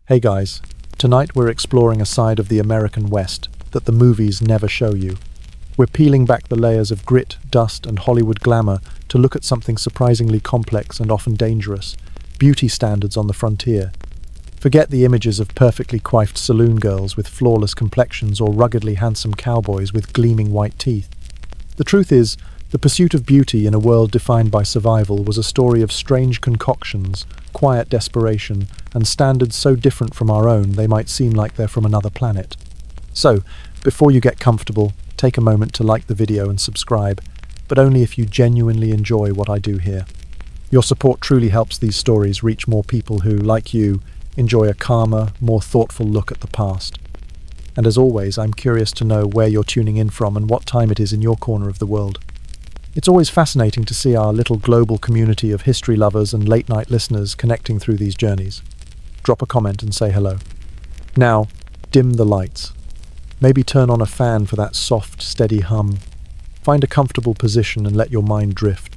Hey guys, tonight we're exploring a side of the American West that the movies never show you. We're peeling back the layers of grit, dust, and Hollywood glamour to look at something surprisingly complex and often dangerous: beauty standards on the frontier. Forget the images of perfectly coiffed saloon girls with flawless complexions or ruggedly handsome cowboys with gleaming white teeth. The truth is, the pursuit of beauty in a world defined by survival was a story of strange concoctions, quiet desperation, and standards so different from our own they might seem like they're from another planet. So, before you get comfortable, take a moment to like the video and subscribe, but only if you genuinely enjoy what I do here. Your support truly helps these stories reach more people who, like you, enjoy a calmer, more thoughtful look at the past. And as always, I'm curious to know where you're tuning in from and what time it is in your corner of the world. It's always fascinating to see our little global community of history lovers and late-night listeners connecting through these journeys. Drop a comment and say hello. Now, dim the lights. Maybe turn on a fan for that soft, steady hum. Find a comfortable position and let your mind drift.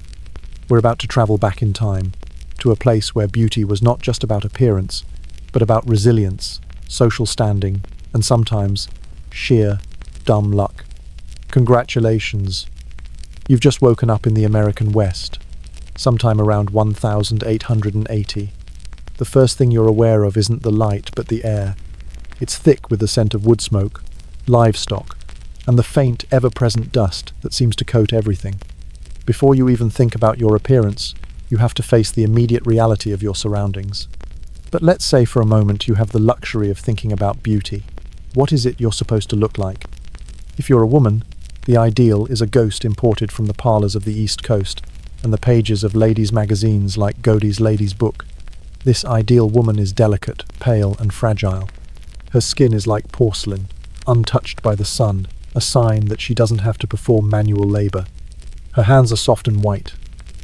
We're about to travel back in time, to a place where beauty was not just about appearance, but about resilience, social standing, and sometimes sheer, dumb luck. Congratulations. You've just woken up in the American West, sometime around 1880. The first thing you're aware of isn't the light, but the air. It's thick with the scent of wood smoke, livestock, and the faint, ever-present dust that seems to coat everything. Before you even think about your appearance, you have to face the immediate reality of your surroundings. But let's say for a moment you have the luxury of thinking about beauty. What is it you're supposed to look like? If you're a woman, the ideal is a ghost imported from the parlors of the East Coast and the pages of ladies' magazines like Godey's Lady's Book. This ideal woman is delicate, pale, and fragile. Her skin is like porcelain, untouched by the sun, a sign that she doesn't have to perform manual labor. Her hands are soft and white.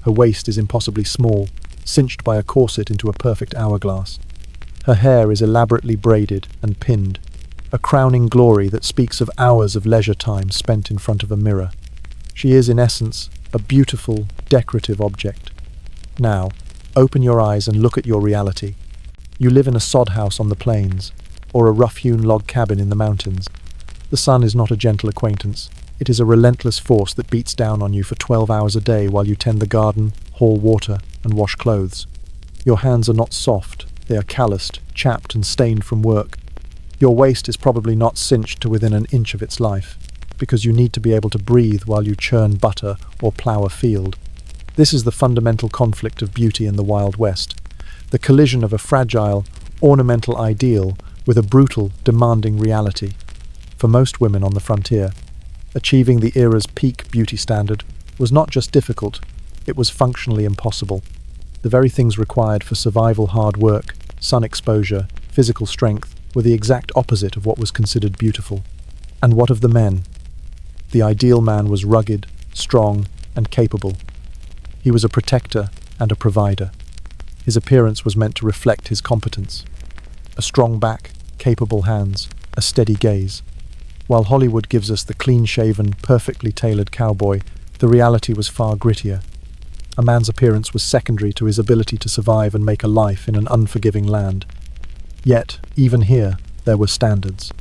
Her waist is impossibly small, cinched by a corset into a perfect hourglass. Her hair is elaborately braided and pinned, a crowning glory that speaks of hours of leisure time spent in front of a mirror. She is, in essence, a beautiful, decorative object. Now, open your eyes and look at your reality. You live in a sod house on the plains, or a rough-hewn log cabin in the mountains. The sun is not a gentle acquaintance. It is a relentless force that beats down on you for 12 hours a day while you tend the garden, haul water, and wash clothes. Your hands are not soft. They are calloused, chapped, and stained from work. Your waist is probably not cinched to within an inch of its life, because you need to be able to breathe while you churn butter or plough a field. This is the fundamental conflict of beauty in the Wild West, the collision of a fragile, ornamental ideal with a brutal, demanding reality. For most women on the frontier, achieving the era's peak beauty standard was not just difficult, it was functionally impossible. The very things required for survival: hard work, sun exposure, physical strength, were the exact opposite of what was considered beautiful. And what of the men? The ideal man was rugged, strong, and capable. He was a protector and a provider. His appearance was meant to reflect his competence. A strong back, capable hands, a steady gaze. While Hollywood gives us the clean-shaven, perfectly tailored cowboy, the reality was far grittier. A man's appearance was secondary to his ability to survive and make a life in an unforgiving land. Yet, even here, there were standards.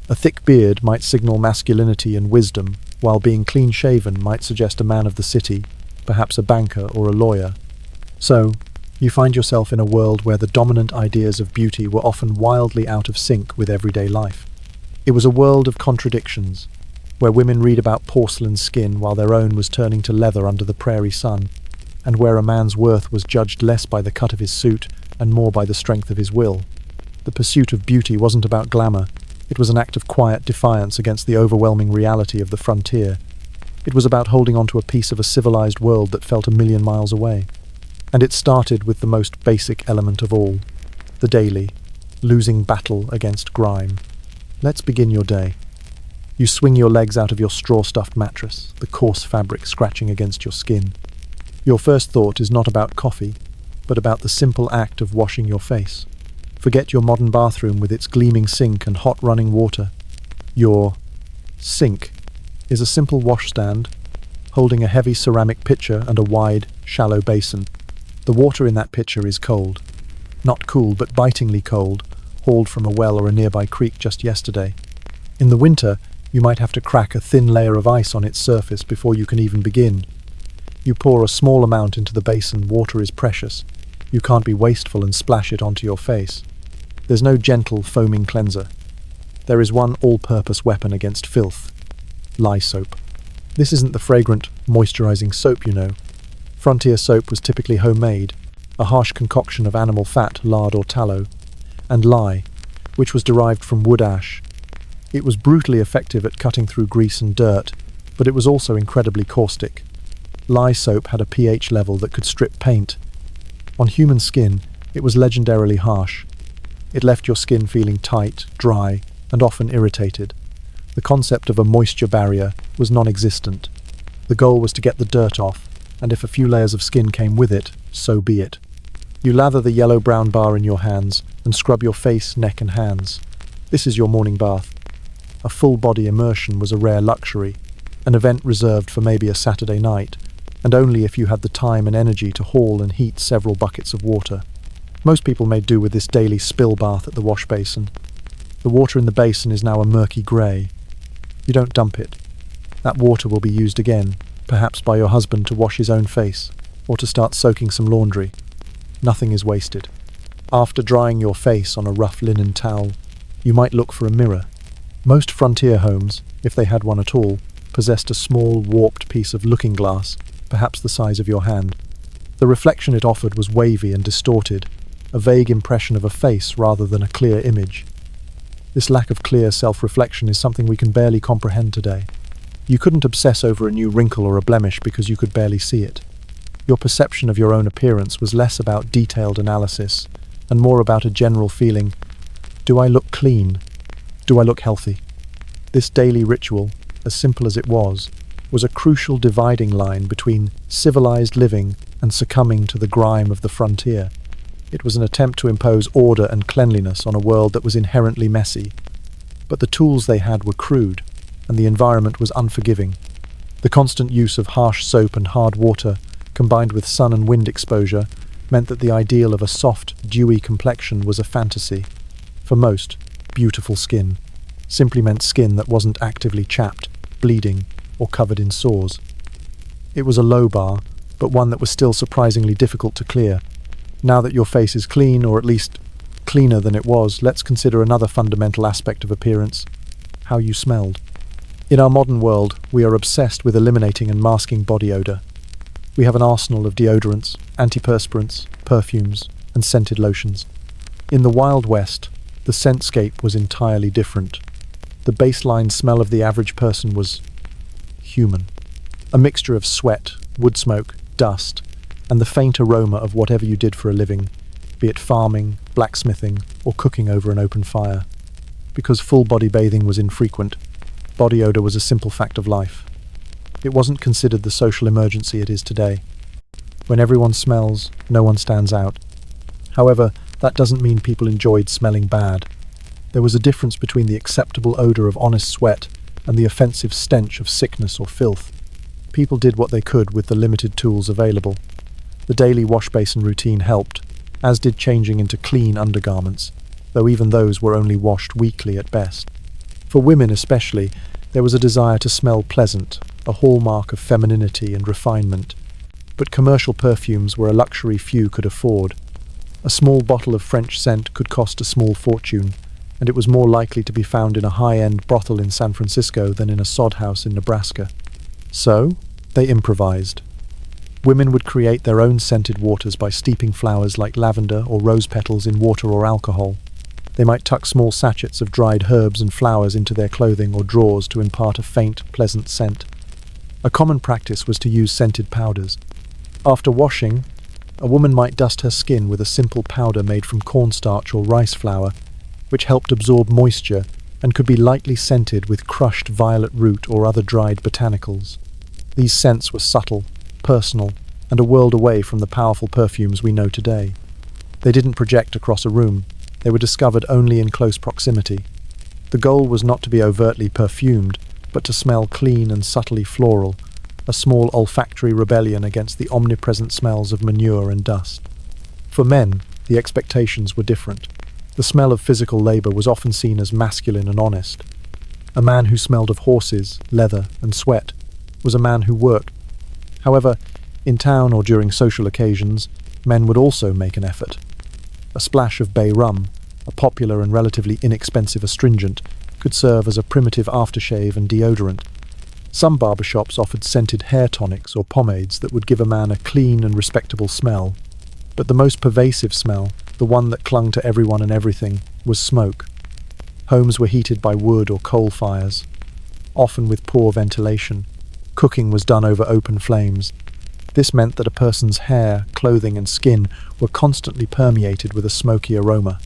A thick beard might signal masculinity and wisdom, while being clean-shaven might suggest a man of the city, perhaps a banker or a lawyer. So, you find yourself in a world where the dominant ideas of beauty were often wildly out of sync with everyday life. It was a world of contradictions, where women read about porcelain skin while their own was turning to leather under the prairie sun, and where a man's worth was judged less by the cut of his suit and more by the strength of his will. The pursuit of beauty wasn't about glamour. It was an act of quiet defiance against the overwhelming reality of the frontier. It was about holding on to a piece of a civilized world that felt a million miles away. And it started with the most basic element of all, the daily, losing battle against grime. Let's begin your day. You swing your legs out of your straw-stuffed mattress, the coarse fabric scratching against your skin. Your first thought is not about coffee, but about the simple act of washing your face. Forget your modern bathroom with its gleaming sink and hot running water. Your sink is a simple washstand holding a heavy ceramic pitcher and a wide, shallow basin. The water in that pitcher is cold. Not cool, but bitingly cold, hauled from a well or a nearby creek just yesterday. In the winter, you might have to crack a thin layer of ice on its surface before you can even begin. You pour a small amount into the basin. Water is precious. You can't be wasteful and splash it onto your face. There's no gentle, foaming cleanser. There is one all-purpose weapon against filth: lye soap. This isn't the fragrant, moisturizing soap you know. Frontier soap was typically homemade, a harsh concoction of animal fat, lard or tallow, and lye, which was derived from wood ash. It was brutally effective at cutting through grease and dirt, but it was also incredibly caustic. Lye soap had a pH level that could strip paint. On human skin, it was legendarily harsh. It left your skin feeling tight, dry, and often irritated. The concept of a moisture barrier was non-existent. The goal was to get the dirt off, and if a few layers of skin came with it, so be it. You lather the yellow-brown bar in your hands and scrub your face, neck and hands. This is your morning bath. A full-body immersion was a rare luxury, an event reserved for maybe a Saturday night, and only if you had the time and energy to haul and heat several buckets of water. Most people made do with this daily spill bath at the wash basin. The water in the basin is now a murky grey. You don't dump it. That water will be used again, perhaps by your husband to wash his own face, or to start soaking some laundry. Nothing is wasted. After drying your face on a rough linen towel, you might look for a mirror. Most frontier homes, if they had one at all, possessed a small, warped piece of looking glass, perhaps the size of your hand. The reflection it offered was wavy and distorted, a vague impression of a face rather than a clear image. This lack of clear self-reflection is something we can barely comprehend today. You couldn't obsess over a new wrinkle or a blemish because you could barely see it. Your perception of your own appearance was less about detailed analysis and more about a general feeling: do I look clean? Do I look healthy? This daily ritual, as simple as it was a crucial dividing line between civilized living and succumbing to the grime of the frontier. It was an attempt to impose order and cleanliness on a world that was inherently messy. But the tools they had were crude, and the environment was unforgiving. The constant use of harsh soap and hard water, combined with sun and wind exposure, meant that the ideal of a soft, dewy complexion was a fantasy. For most, beautiful skin simply meant skin that wasn't actively chapped, bleeding, or covered in sores. It was a low bar, but one that was still surprisingly difficult to clear. Now that your face is clean, or at least cleaner than it was, let's consider another fundamental aspect of appearance: how you smelled. In our modern world, we are obsessed with eliminating and masking body odor. We have an arsenal of deodorants, antiperspirants, perfumes, and scented lotions. In the Wild West, the scentscape was entirely different. The baseline smell of the average person was human. A mixture of sweat, wood smoke, dust, and the faint aroma of whatever you did for a living, be it farming, blacksmithing, or cooking over an open fire. Because full-body bathing was infrequent, body odor was a simple fact of life. It wasn't considered the social emergency it is today. When everyone smells, no one stands out. However, that doesn't mean people enjoyed smelling bad. There was a difference between the acceptable odor of honest sweat and the offensive stench of sickness or filth. People did what they could with the limited tools available. The daily wash basin routine helped, as did changing into clean undergarments, though even those were only washed weekly at best. For women especially, there was a desire to smell pleasant, a hallmark of femininity and refinement. But commercial perfumes were a luxury few could afford. A small bottle of French scent could cost a small fortune, and it was more likely to be found in a high-end brothel in San Francisco than in a sod house in Nebraska. So, they improvised. Women would create their own scented waters by steeping flowers like lavender or rose petals in water or alcohol. They might tuck small sachets of dried herbs and flowers into their clothing or drawers to impart a faint, pleasant scent. A common practice was to use scented powders. After washing, a woman might dust her skin with a simple powder made from cornstarch or rice flour, which helped absorb moisture and could be lightly scented with crushed violet root or other dried botanicals. These scents were subtle, personal, and a world away from the powerful perfumes we know today. They didn't project across a room. They were discovered only in close proximity. The goal was not to be overtly perfumed, but to smell clean and subtly floral, a small olfactory rebellion against the omnipresent smells of manure and dust. For men, the expectations were different. The smell of physical labor was often seen as masculine and honest. A man who smelled of horses, leather, and sweat was a man who worked. However, in town or during social occasions, men would also make an effort. A splash of bay rum, a popular and relatively inexpensive astringent, could serve as a primitive aftershave and deodorant. Some barbershops offered scented hair tonics or pomades that would give a man a clean and respectable smell. But the most pervasive smell, the one that clung to everyone and everything, was smoke. Homes were heated by wood or coal fires, often with poor ventilation. Cooking was done over open flames. This meant that a person's hair, clothing, and skin were constantly permeated with a smoky aroma.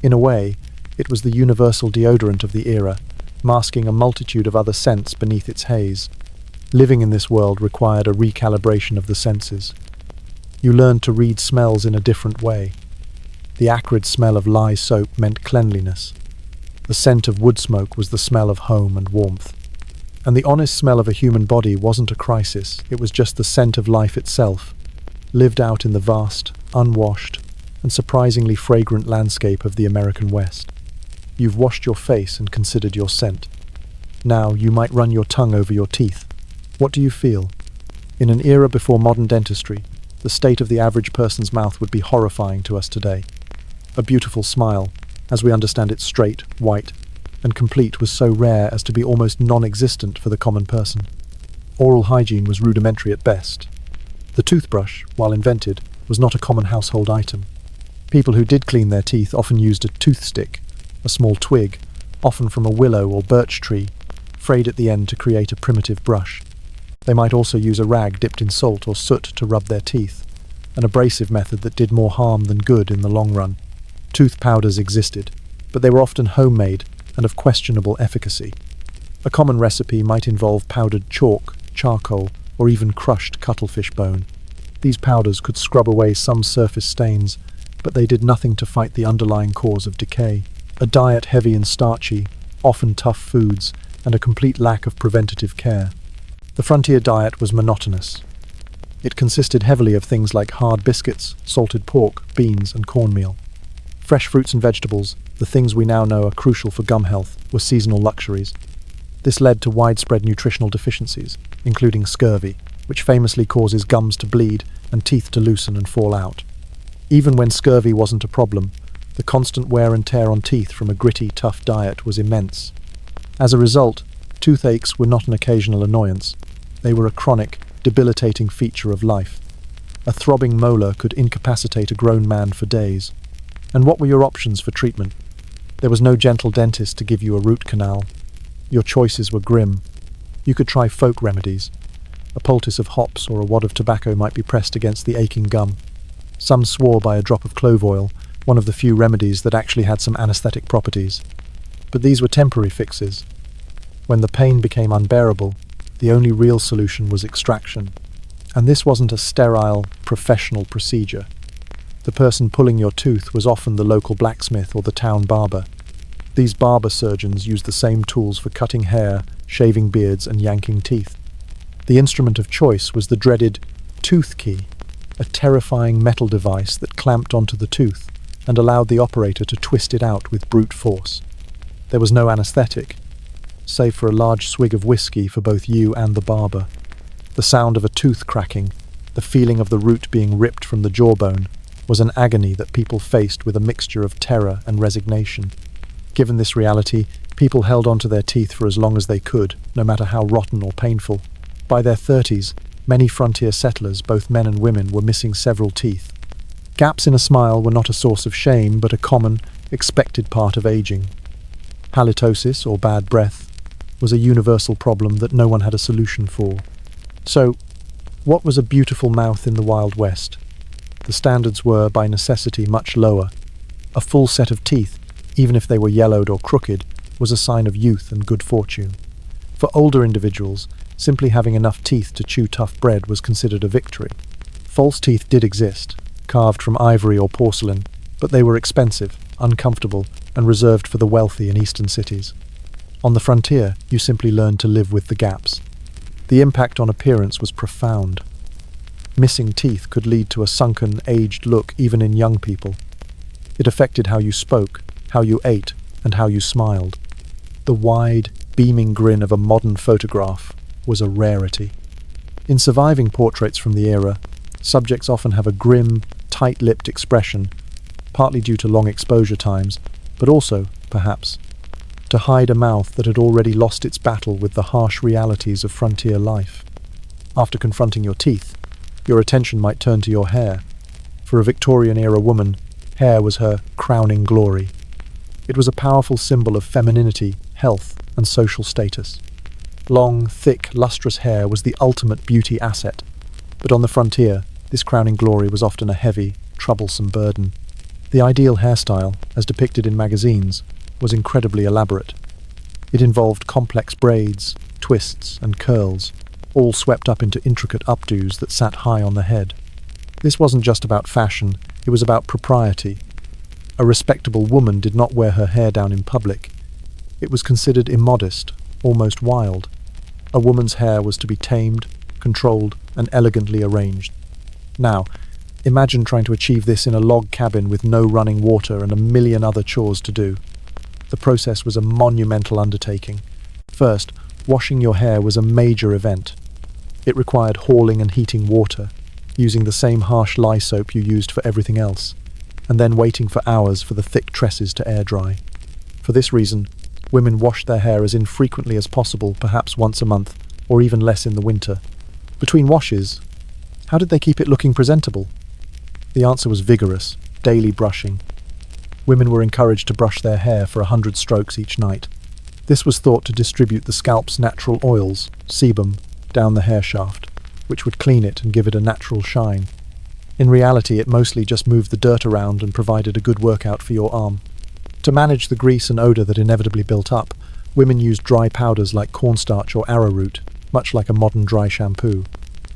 In a way, it was the universal deodorant of the era, masking a multitude of other scents beneath its haze. Living in this world required a recalibration of the senses. You learned to read smells in a different way. The acrid smell of lye soap meant cleanliness. The scent of wood smoke was the smell of home and warmth. And the honest smell of a human body wasn't a crisis, it was just the scent of life itself, lived out in the vast, unwashed, and surprisingly fragrant landscape of the American West. You've washed your face and considered your scent. Now you might run your tongue over your teeth. What do you feel? In an era before modern dentistry, the state of the average person's mouth would be horrifying to us today. A beautiful smile, as we understand it straight, white, and complete, was so rare as to be almost non-existent for the common person. Oral hygiene was rudimentary at best. The toothbrush, while invented, was not a common household item. People who did clean their teeth often used a toothstick, a small twig, often from a willow or birch tree, frayed at the end to create a primitive brush. They might also use a rag dipped in salt or soot to rub their teeth, an abrasive method that did more harm than good in the long run. Tooth powders existed, but they were often homemade and of questionable efficacy. A common recipe might involve powdered chalk, charcoal, or even crushed cuttlefish bone. These powders could scrub away some surface stains, but they did nothing to fight the underlying cause of decay. A diet heavy in starchy, often tough foods, and a complete lack of preventative care. The frontier diet was monotonous. It consisted heavily of things like hard biscuits, salted pork, beans, and cornmeal. Fresh fruits and vegetables, the things we now know are crucial for gum health, were seasonal luxuries. This led to widespread nutritional deficiencies, including scurvy, which famously causes gums to bleed and teeth to loosen and fall out. Even when scurvy wasn't a problem, the constant wear and tear on teeth from a gritty, tough diet was immense. As a result, toothaches were not an occasional annoyance. They were a chronic, debilitating feature of life. A throbbing molar could incapacitate a grown man for days. And what were your options for treatment? There was no gentle dentist to give you a root canal. Your choices were grim. You could try folk remedies. A poultice of hops or a wad of tobacco might be pressed against the aching gum. Some swore by a drop of clove oil, one of the few remedies that actually had some anesthetic properties. But these were temporary fixes. When the pain became unbearable, the only real solution was extraction. And this wasn't a sterile, professional procedure. The person pulling your tooth was often the local blacksmith or the town barber. These barber surgeons used the same tools for cutting hair, shaving beards, and yanking teeth. The instrument of choice was the dreaded tooth key, a terrifying metal device that clamped onto the tooth and allowed the operator to twist it out with brute force. There was no anesthetic, save for a large swig of whiskey for both you and the barber. The sound of a tooth cracking, the feeling of the root being ripped from the jawbone, was an agony that people faced with a mixture of terror and resignation. Given this reality, people held onto their teeth for as long as they could, no matter how rotten or painful. By their 30s, many frontier settlers, both men and women, were missing several teeth. Gaps in a smile were not a source of shame, but a common, expected part of aging. Halitosis, or bad breath, was a universal problem that no one had a solution for. So, what was a beautiful mouth in the Wild West? The standards were, by necessity, much lower. A full set of teeth, even if they were yellowed or crooked, was a sign of youth and good fortune. For older individuals, simply having enough teeth to chew tough bread was considered a victory. False teeth did exist, carved from ivory or porcelain, but they were expensive, uncomfortable, and reserved for the wealthy in eastern cities. On the frontier, you simply learned to live with the gaps. The impact on appearance was profound. Missing teeth could lead to a sunken, aged look even in young people. It affected how you spoke, how you ate, and how you smiled. The wide, beaming grin of a modern photograph was a rarity. In surviving portraits from the era, subjects often have a grim, tight-lipped expression, partly due to long exposure times, but also, perhaps, to hide a mouth that had already lost its battle with the harsh realities of frontier life. After confronting your teeth, your attention might turn to your hair. For a Victorian-era woman, hair was her crowning glory. It was a powerful symbol of femininity, health, and social status. Long, thick, lustrous hair was the ultimate beauty asset, but on the frontier, this crowning glory was often a heavy, troublesome burden. The ideal hairstyle, as depicted in magazines, was incredibly elaborate. It involved complex braids, twists, and curls, all swept up into intricate updos that sat high on the head. This wasn't just about fashion, it was about propriety. A respectable woman did not wear her hair down in public. It was considered immodest, almost wild. A woman's hair was to be tamed, controlled, and elegantly arranged. Now, imagine trying to achieve this in a log cabin with no running water and a million other chores to do. The process was a monumental undertaking. First, washing your hair was a major event. It required hauling and heating water, using the same harsh lye soap you used for everything else, and then waiting for hours for the thick tresses to air dry. For this reason, women washed their hair as infrequently as possible, perhaps once a month, or even less in the winter. Between washes, how did they keep it looking presentable? The answer was vigorous, daily brushing. Women were encouraged to brush their hair for 100 strokes each night. This was thought to distribute the scalp's natural oils, sebum, down the hair shaft, which would clean it and give it a natural shine. In reality, it mostly just moved the dirt around and provided a good workout for your arm. To manage the grease and odour that inevitably built up, women used dry powders like cornstarch or arrowroot, much like a modern dry shampoo.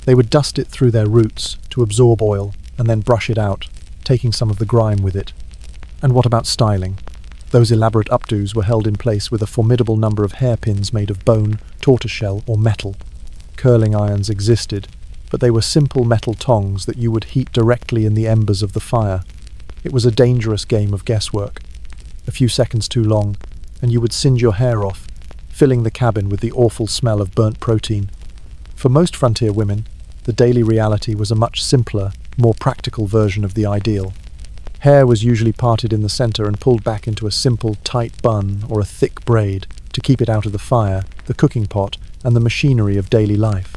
They would dust it through their roots to absorb oil and then brush it out, taking some of the grime with it. And what about styling? Those elaborate updos were held in place with a formidable number of hairpins made of bone, tortoiseshell, or metal. Curling irons existed, but they were simple metal tongs that you would heat directly in the embers of the fire. It was a dangerous game of guesswork. A few seconds too long, and you would singe your hair off, filling the cabin with the awful smell of burnt protein. For most frontier women, the daily reality was a much simpler, more practical version of the ideal. Hair was usually parted in the center and pulled back into a simple, tight bun or a thick braid to keep it out of the fire, the cooking pot, and the machinery of daily life.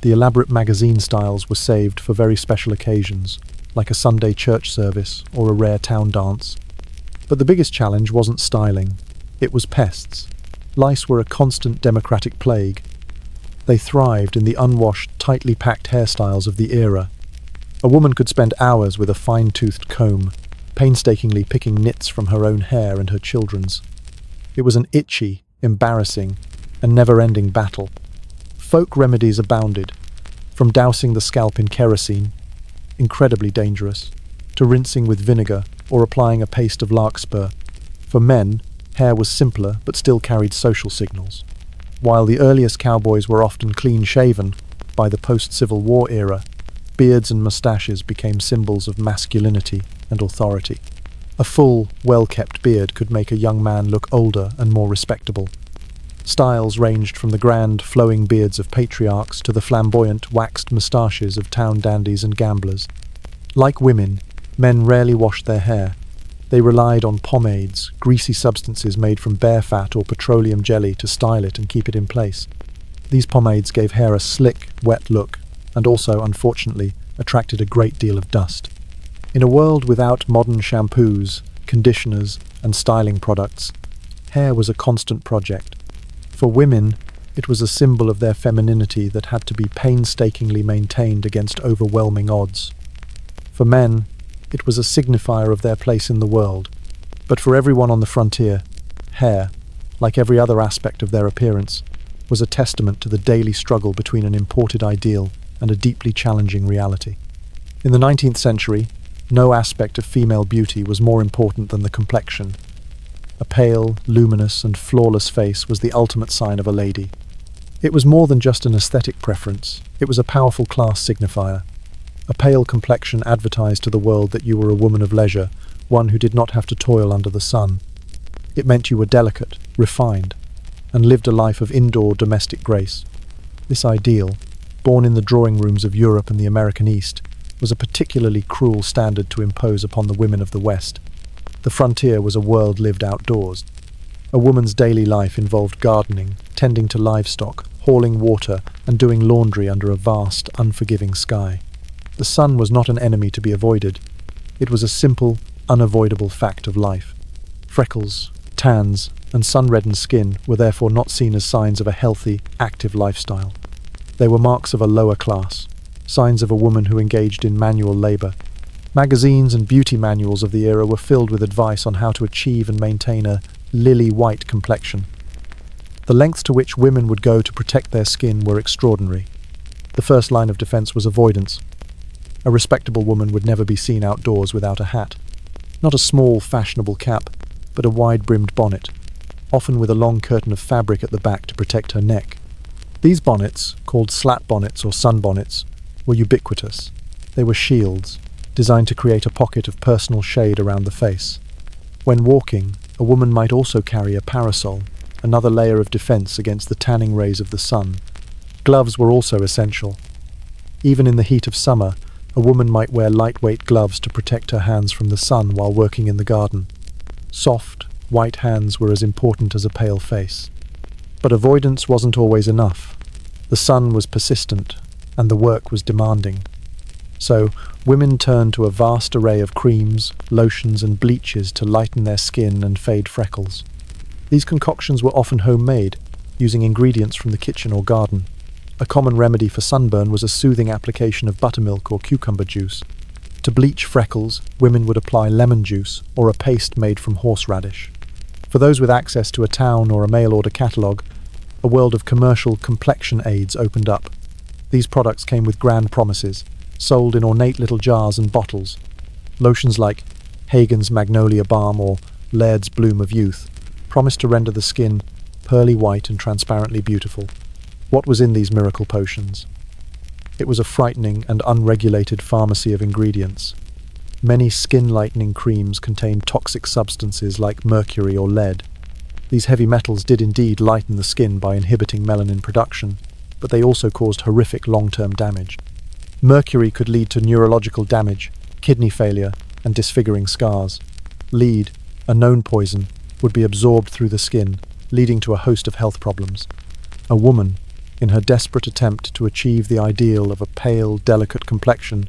The elaborate magazine styles were saved for very special occasions, like a Sunday church service or a rare town dance. But the biggest challenge wasn't styling, it was pests. Lice were a constant democratic plague. They thrived in the unwashed, tightly packed hairstyles of the era. A woman could spend hours with a fine-toothed comb, painstakingly picking nits from her own hair and her children's. It was an itchy, embarrassing, and never-ending battle. Folk remedies abounded, from dousing the scalp in kerosene, incredibly dangerous, to rinsing with vinegar or applying a paste of larkspur. For men, hair was simpler but still carried social signals. While the earliest cowboys were often clean-shaven, by the post-Civil War era, beards and mustaches became symbols of masculinity and authority. A full, well-kept beard could make a young man look older and more respectable. Styles ranged from the grand, flowing beards of patriarchs to the flamboyant, waxed moustaches of town dandies and gamblers. Like women, men rarely washed their hair. They relied on pomades, greasy substances made from bear fat or petroleum jelly to style it and keep it in place. These pomades gave hair a slick, wet look, and also, unfortunately, attracted a great deal of dust. In a world without modern shampoos, conditioners, and styling products, hair was a constant project. For women, it was a symbol of their femininity that had to be painstakingly maintained against overwhelming odds. For men, it was a signifier of their place in the world. But for everyone on the frontier, hair, like every other aspect of their appearance, was a testament to the daily struggle between an imported ideal and a deeply challenging reality. In the 19th century, no aspect of female beauty was more important than the complexion. A pale, luminous, and flawless face was the ultimate sign of a lady. It was more than just an aesthetic preference, it was a powerful class signifier. A pale complexion advertised to the world that you were a woman of leisure, one who did not have to toil under the sun. It meant you were delicate, refined, and lived a life of indoor domestic grace. This ideal, born in the drawing rooms of Europe and the American East, was a particularly cruel standard to impose upon the women of the West. The frontier was a world lived outdoors. A woman's daily life involved gardening, tending to livestock, hauling water, and doing laundry under a vast, unforgiving sky. The sun was not an enemy to be avoided. It was a simple, unavoidable fact of life. Freckles, tans, and sun-reddened skin were therefore not seen as signs of a healthy, active lifestyle. They were marks of a lower class, signs of a woman who engaged in manual labor. Magazines and beauty manuals of the era were filled with advice on how to achieve and maintain a lily-white complexion. The lengths to which women would go to protect their skin were extraordinary. The first line of defense was avoidance. A respectable woman would never be seen outdoors without a hat. Not a small, fashionable cap, but a wide-brimmed bonnet, often with a long curtain of fabric at the back to protect her neck. These bonnets, called slat bonnets or sunbonnets, were ubiquitous. They were shields, designed to create a pocket of personal shade around the face. When walking, a woman might also carry a parasol, another layer of defense against the tanning rays of the sun. Gloves were also essential. Even in the heat of summer, a woman might wear lightweight gloves to protect her hands from the sun while working in the garden. Soft, white hands were as important as a pale face. But avoidance wasn't always enough. The sun was persistent, and the work was demanding. So, women turned to a vast array of creams, lotions, and bleaches to lighten their skin and fade freckles. These concoctions were often homemade, using ingredients from the kitchen or garden. A common remedy for sunburn was a soothing application of buttermilk or cucumber juice. To bleach freckles, women would apply lemon juice or a paste made from horseradish. For those with access to a town or a mail-order catalogue, a world of commercial complexion aids opened up. These products came with grand promises, sold in ornate little jars and bottles. Lotions like Hagen's Magnolia Balm or Laird's Bloom of Youth promised to render the skin pearly white and transparently beautiful. What was in these miracle potions? It was a frightening and unregulated pharmacy of ingredients. Many skin-lightening creams contained toxic substances like mercury or lead. These heavy metals did indeed lighten the skin by inhibiting melanin production, but they also caused horrific long-term damage. Mercury could lead to neurological damage, kidney failure, and disfiguring scars. Lead, a known poison, would be absorbed through the skin, leading to a host of health problems. A woman, in her desperate attempt to achieve the ideal of a pale, delicate complexion,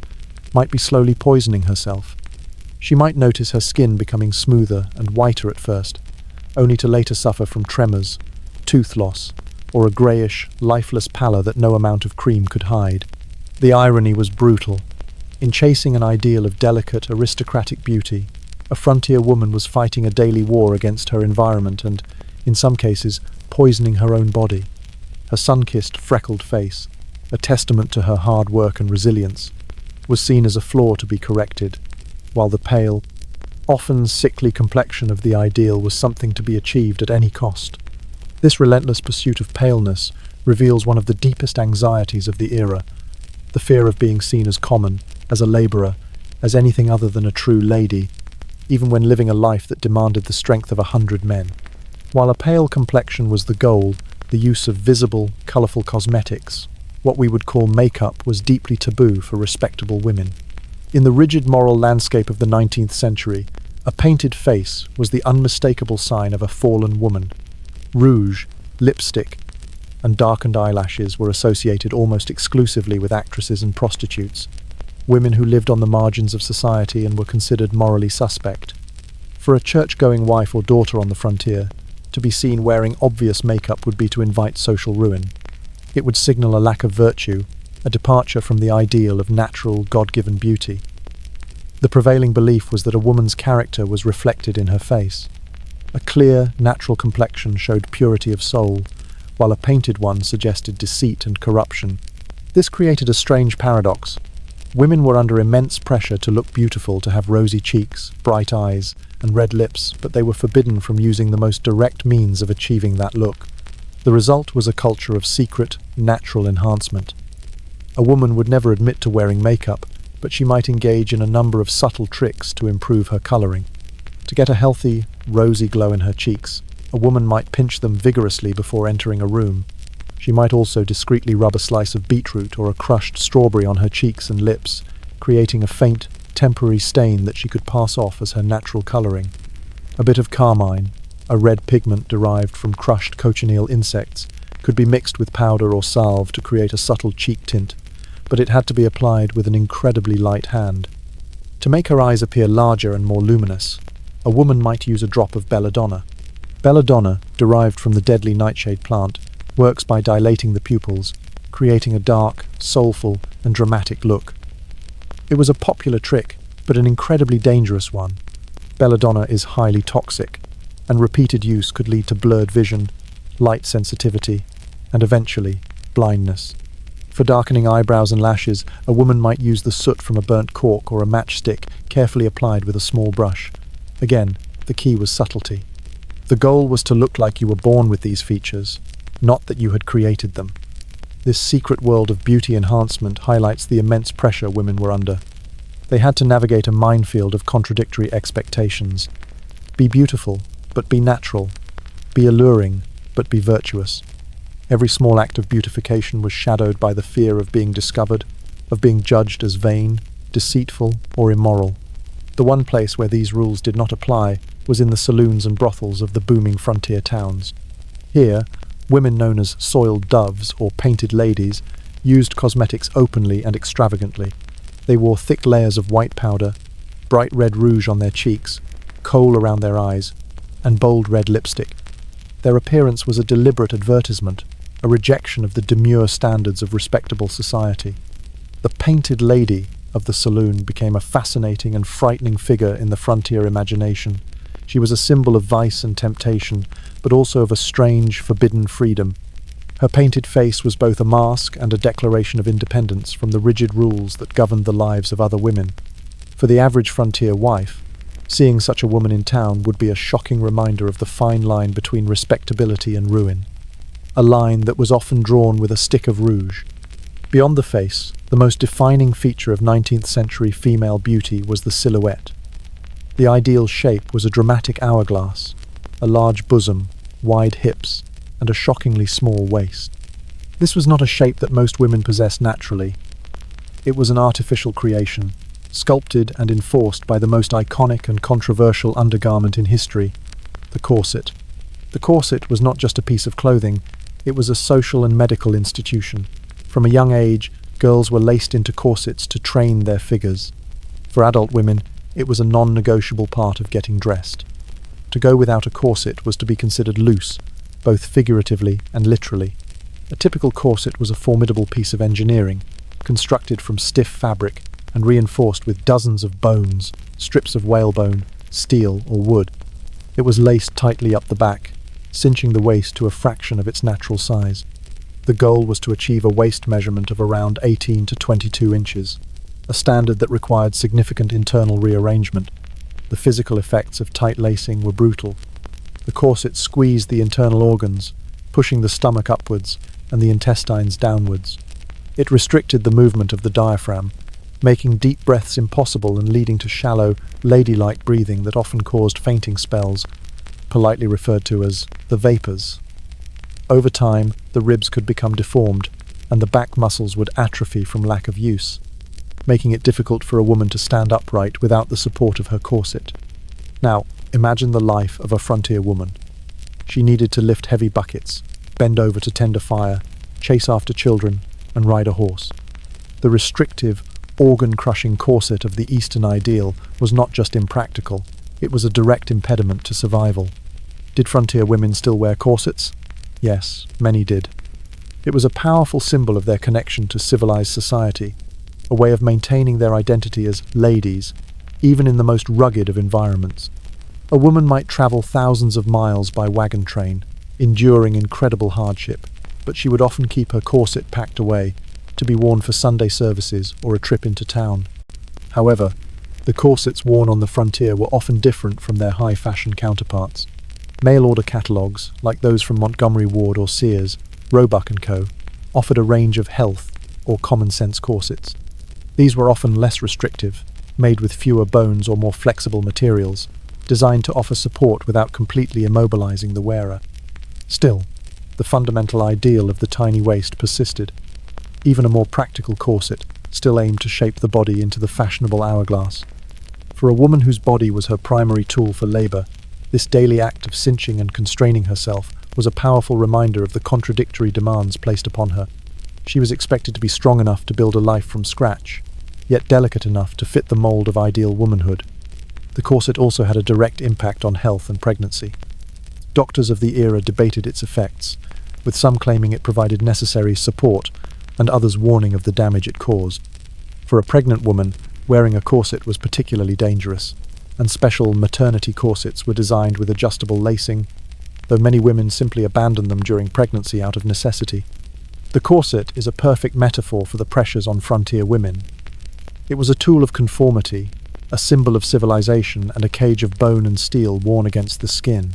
might be slowly poisoning herself. She might notice her skin becoming smoother and whiter at first, only to later suffer from tremors, tooth loss, or a greyish, lifeless pallor that no amount of cream could hide. The irony was brutal. In chasing an ideal of delicate, aristocratic beauty, a frontier woman was fighting a daily war against her environment and, in some cases, poisoning her own body. Her sun-kissed, freckled face, a testament to her hard work and resilience, was seen as a flaw to be corrected, while the pale, often sickly complexion of the ideal was something to be achieved at any cost. This relentless pursuit of paleness reveals one of the deepest anxieties of the era, the fear of being seen as common, as a labourer, as anything other than a true lady, even when living a life that demanded the strength of 100 men. While a pale complexion was the goal, the use of visible, colourful cosmetics, what we would call makeup, was deeply taboo for respectable women. In the rigid moral landscape of the 19th century, a painted face was the unmistakable sign of a fallen woman. Rouge, lipstick, and darkened eyelashes were associated almost exclusively with actresses and prostitutes, women who lived on the margins of society and were considered morally suspect. For a church-going wife or daughter on the frontier, to be seen wearing obvious makeup would be to invite social ruin. It would signal a lack of virtue, a departure from the ideal of natural, God-given beauty. The prevailing belief was that a woman's character was reflected in her face. A clear, natural complexion showed purity of soul, while a painted one suggested deceit and corruption. This created a strange paradox. Women were under immense pressure to look beautiful, to have rosy cheeks, bright eyes, and red lips, but they were forbidden from using the most direct means of achieving that look. The result was a culture of secret, natural enhancement. A woman would never admit to wearing makeup, but she might engage in a number of subtle tricks to improve her coloring. To get a healthy, rosy glow in her cheeks, a woman might pinch them vigorously before entering a room. She might also discreetly rub a slice of beetroot or a crushed strawberry on her cheeks and lips, creating a faint, temporary stain that she could pass off as her natural coloring. A bit of carmine, a red pigment derived from crushed cochineal insects, could be mixed with powder or salve to create a subtle cheek tint, but it had to be applied with an incredibly light hand. To make her eyes appear larger and more luminous, a woman might use a drop of belladonna. Belladonna, derived from the deadly nightshade plant, works by dilating the pupils, creating a dark, soulful, and dramatic look. It was a popular trick, but an incredibly dangerous one. Belladonna is highly toxic, and repeated use could lead to blurred vision, light sensitivity, and eventually, blindness. For darkening eyebrows and lashes, a woman might use the soot from a burnt cork or a matchstick, carefully applied with a small brush. Again, the key was subtlety. The goal was to look like you were born with these features, not that you had created them. This secret world of beauty enhancement highlights the immense pressure women were under. They had to navigate a minefield of contradictory expectations. Be beautiful, but be natural. Be alluring, but be virtuous. Every small act of beautification was shadowed by the fear of being discovered, of being judged as vain, deceitful, or immoral. The one place where these rules did not apply was in the saloons and brothels of the booming frontier towns. Here, women known as soiled doves or painted ladies used cosmetics openly and extravagantly. They wore thick layers of white powder, bright red rouge on their cheeks, kohl around their eyes, and bold red lipstick. Their appearance was a deliberate advertisement, a rejection of the demure standards of respectable society. The painted lady of the saloon became a fascinating and frightening figure in the frontier imagination. She was a symbol of vice and temptation, but also of a strange, forbidden freedom. Her painted face was both a mask and a declaration of independence from the rigid rules that governed the lives of other women. For the average frontier wife, seeing such a woman in town would be a shocking reminder of the fine line between respectability and ruin. A line that was often drawn with a stick of rouge. Beyond the face, the most defining feature of 19th century female beauty was the silhouette. The ideal shape was a dramatic hourglass, a large bosom, wide hips, and a shockingly small waist. This was not a shape that most women possess naturally. It was an artificial creation, sculpted and enforced by the most iconic and controversial undergarment in history, the corset. The corset was not just a piece of clothing, it was a social and medical institution. From a young age, girls were laced into corsets to train their figures. For adult women, it was a non-negotiable part of getting dressed. To go without a corset was to be considered loose, both figuratively and literally. A typical corset was a formidable piece of engineering, constructed from stiff fabric and reinforced with dozens of bones, strips of whalebone, steel, or wood. It was laced tightly up the back, cinching the waist to a fraction of its natural size. The goal was to achieve a waist measurement of around 18 to 22 inches, a standard that required significant internal rearrangement. The physical effects of tight lacing were brutal. The corset squeezed the internal organs, pushing the stomach upwards and the intestines downwards. It restricted the movement of the diaphragm, making deep breaths impossible and leading to shallow, ladylike breathing that often caused fainting spells, politely referred to as the vapors. Over time, the ribs could become deformed, and the back muscles would atrophy from lack of use, making it difficult for a woman to stand upright without the support of her corset. Now, imagine the life of a frontier woman. She needed to lift heavy buckets, bend over to tend a fire, chase after children, and ride a horse. The restrictive, organ-crushing corset of the Eastern ideal was not just impractical, it was a direct impediment to survival. Did frontier women still wear corsets? Yes, many did. It was a powerful symbol of their connection to civilized society, a way of maintaining their identity as ladies, even in the most rugged of environments. A woman might travel thousands of miles by wagon train, enduring incredible hardship, but she would often keep her corset packed away, to be worn for Sunday services or a trip into town. However, the corsets worn on the frontier were often different from their high-fashion counterparts. Mail-order catalogues, like those from Montgomery Ward or Sears, Roebuck & Co., offered a range of health or common-sense corsets. These were often less restrictive, made with fewer bones or more flexible materials, designed to offer support without completely immobilizing the wearer. Still, the fundamental ideal of the tiny waist persisted. Even a more practical corset still aimed to shape the body into the fashionable hourglass. For a woman whose body was her primary tool for labor, this daily act of cinching and constraining herself was a powerful reminder of the contradictory demands placed upon her. She was expected to be strong enough to build a life from scratch, yet delicate enough to fit the mold of ideal womanhood. The corset also had a direct impact on health and pregnancy. Doctors of the era debated its effects, with some claiming it provided necessary support and others warning of the damage it caused. For a pregnant woman, wearing a corset was particularly dangerous, and special maternity corsets were designed with adjustable lacing, though many women simply abandoned them during pregnancy out of necessity. The corset is a perfect metaphor for the pressures on frontier women. It was a tool of conformity, a symbol of civilization, and a cage of bone and steel worn against the skin.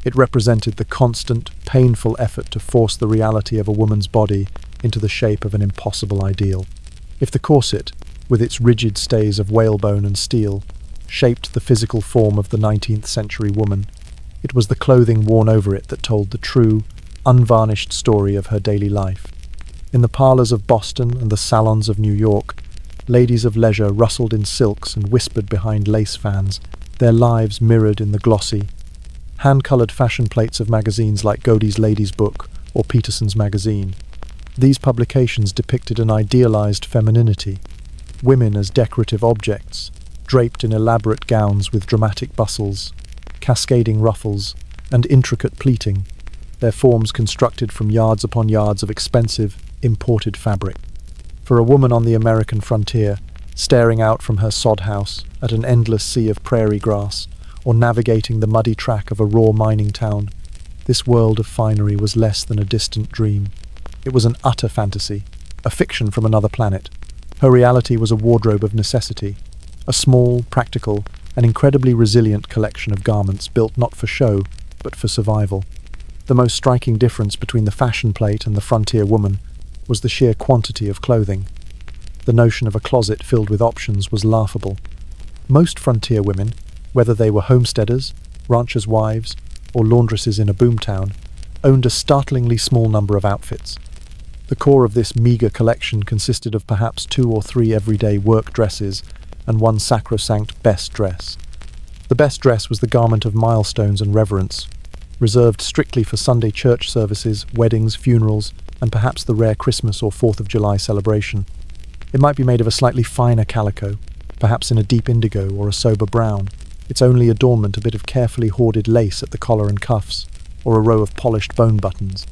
It represented the constant, painful effort to force the reality of a woman's body into the shape of an impossible ideal. If the corset, with its rigid stays of whalebone and steel, shaped the physical form of the 19th century woman, it was the clothing worn over it that told the true, unvarnished story of her daily life. In the parlors of Boston and the salons of New York, ladies of leisure rustled in silks and whispered behind lace fans, their lives mirrored in the glossy, hand-coloured fashion plates of magazines like Godey's Lady's Book or Peterson's Magazine. These publications depicted an idealized femininity, women as decorative objects, draped in elaborate gowns with dramatic bustles, cascading ruffles, and intricate pleating, their forms constructed from yards upon yards of expensive, imported fabric. For a woman on the American frontier, staring out from her sod house at an endless sea of prairie grass, or navigating the muddy track of a raw mining town, this world of finery was less than a distant dream. It was an utter fantasy, a fiction from another planet. Her reality was a wardrobe of necessity, a small, practical, and incredibly resilient collection of garments built not for show, but for survival. The most striking difference between the fashion plate and the frontier woman was the sheer quantity of clothing. The notion of a closet filled with options was laughable. Most frontier women, whether they were homesteaders, ranchers' wives, or laundresses in a boomtown, owned a startlingly small number of outfits. The core of this meager collection consisted of perhaps 2 or 3 everyday work dresses and one sacrosanct best dress. The best dress was the garment of milestones and reverence, reserved strictly for Sunday church services, weddings, funerals, and perhaps the rare Christmas or 4th of July celebration. It might be made of a slightly finer calico, perhaps in a deep indigo or a sober brown, its only adornment a bit of carefully hoarded lace at the collar and cuffs, or a row of polished bone buttons.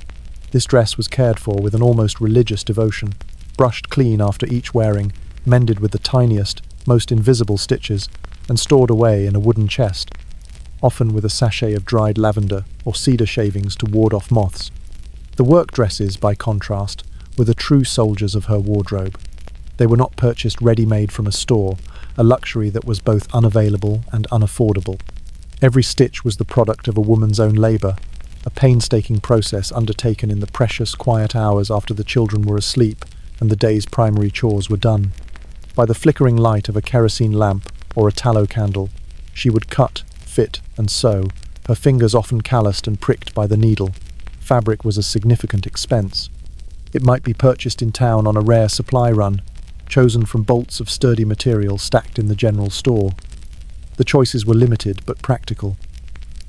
This dress was cared for with an almost religious devotion, brushed clean after each wearing, mended with the tiniest, most invisible stitches, and stored away in a wooden chest, often with a sachet of dried lavender or cedar shavings to ward off moths. The work dresses, by contrast, were the true soldiers of her wardrobe. They were not purchased ready-made from a store, a luxury that was both unavailable and unaffordable. Every stitch was the product of a woman's own labour, a painstaking process undertaken in the precious, quiet hours after the children were asleep and the day's primary chores were done. By the flickering light of a kerosene lamp or a tallow candle, she would cut, fit, and sew, her fingers often calloused and pricked by the needle. Fabric was a significant expense. It might be purchased in town on a rare supply run, chosen from bolts of sturdy material stacked in the general store. The choices were limited but practical.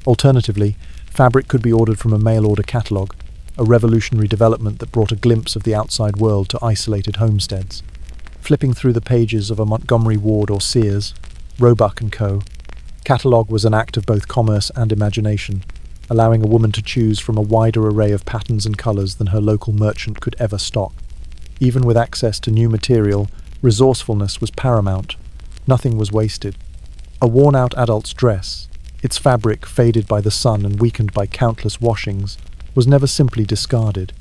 Alternatively, fabric could be ordered from a mail-order catalogue, a revolutionary development that brought a glimpse of the outside world to isolated homesteads. Flipping through the pages of a Montgomery Ward or Sears, Roebuck & Co., catalogue was an act of both commerce and imagination, allowing a woman to choose from a wider array of patterns and colours than her local merchant could ever stock. Even with access to new material, resourcefulness was paramount. Nothing was wasted. A worn-out adult's dress, its fabric faded by the sun and weakened by countless washings, was never simply discarded.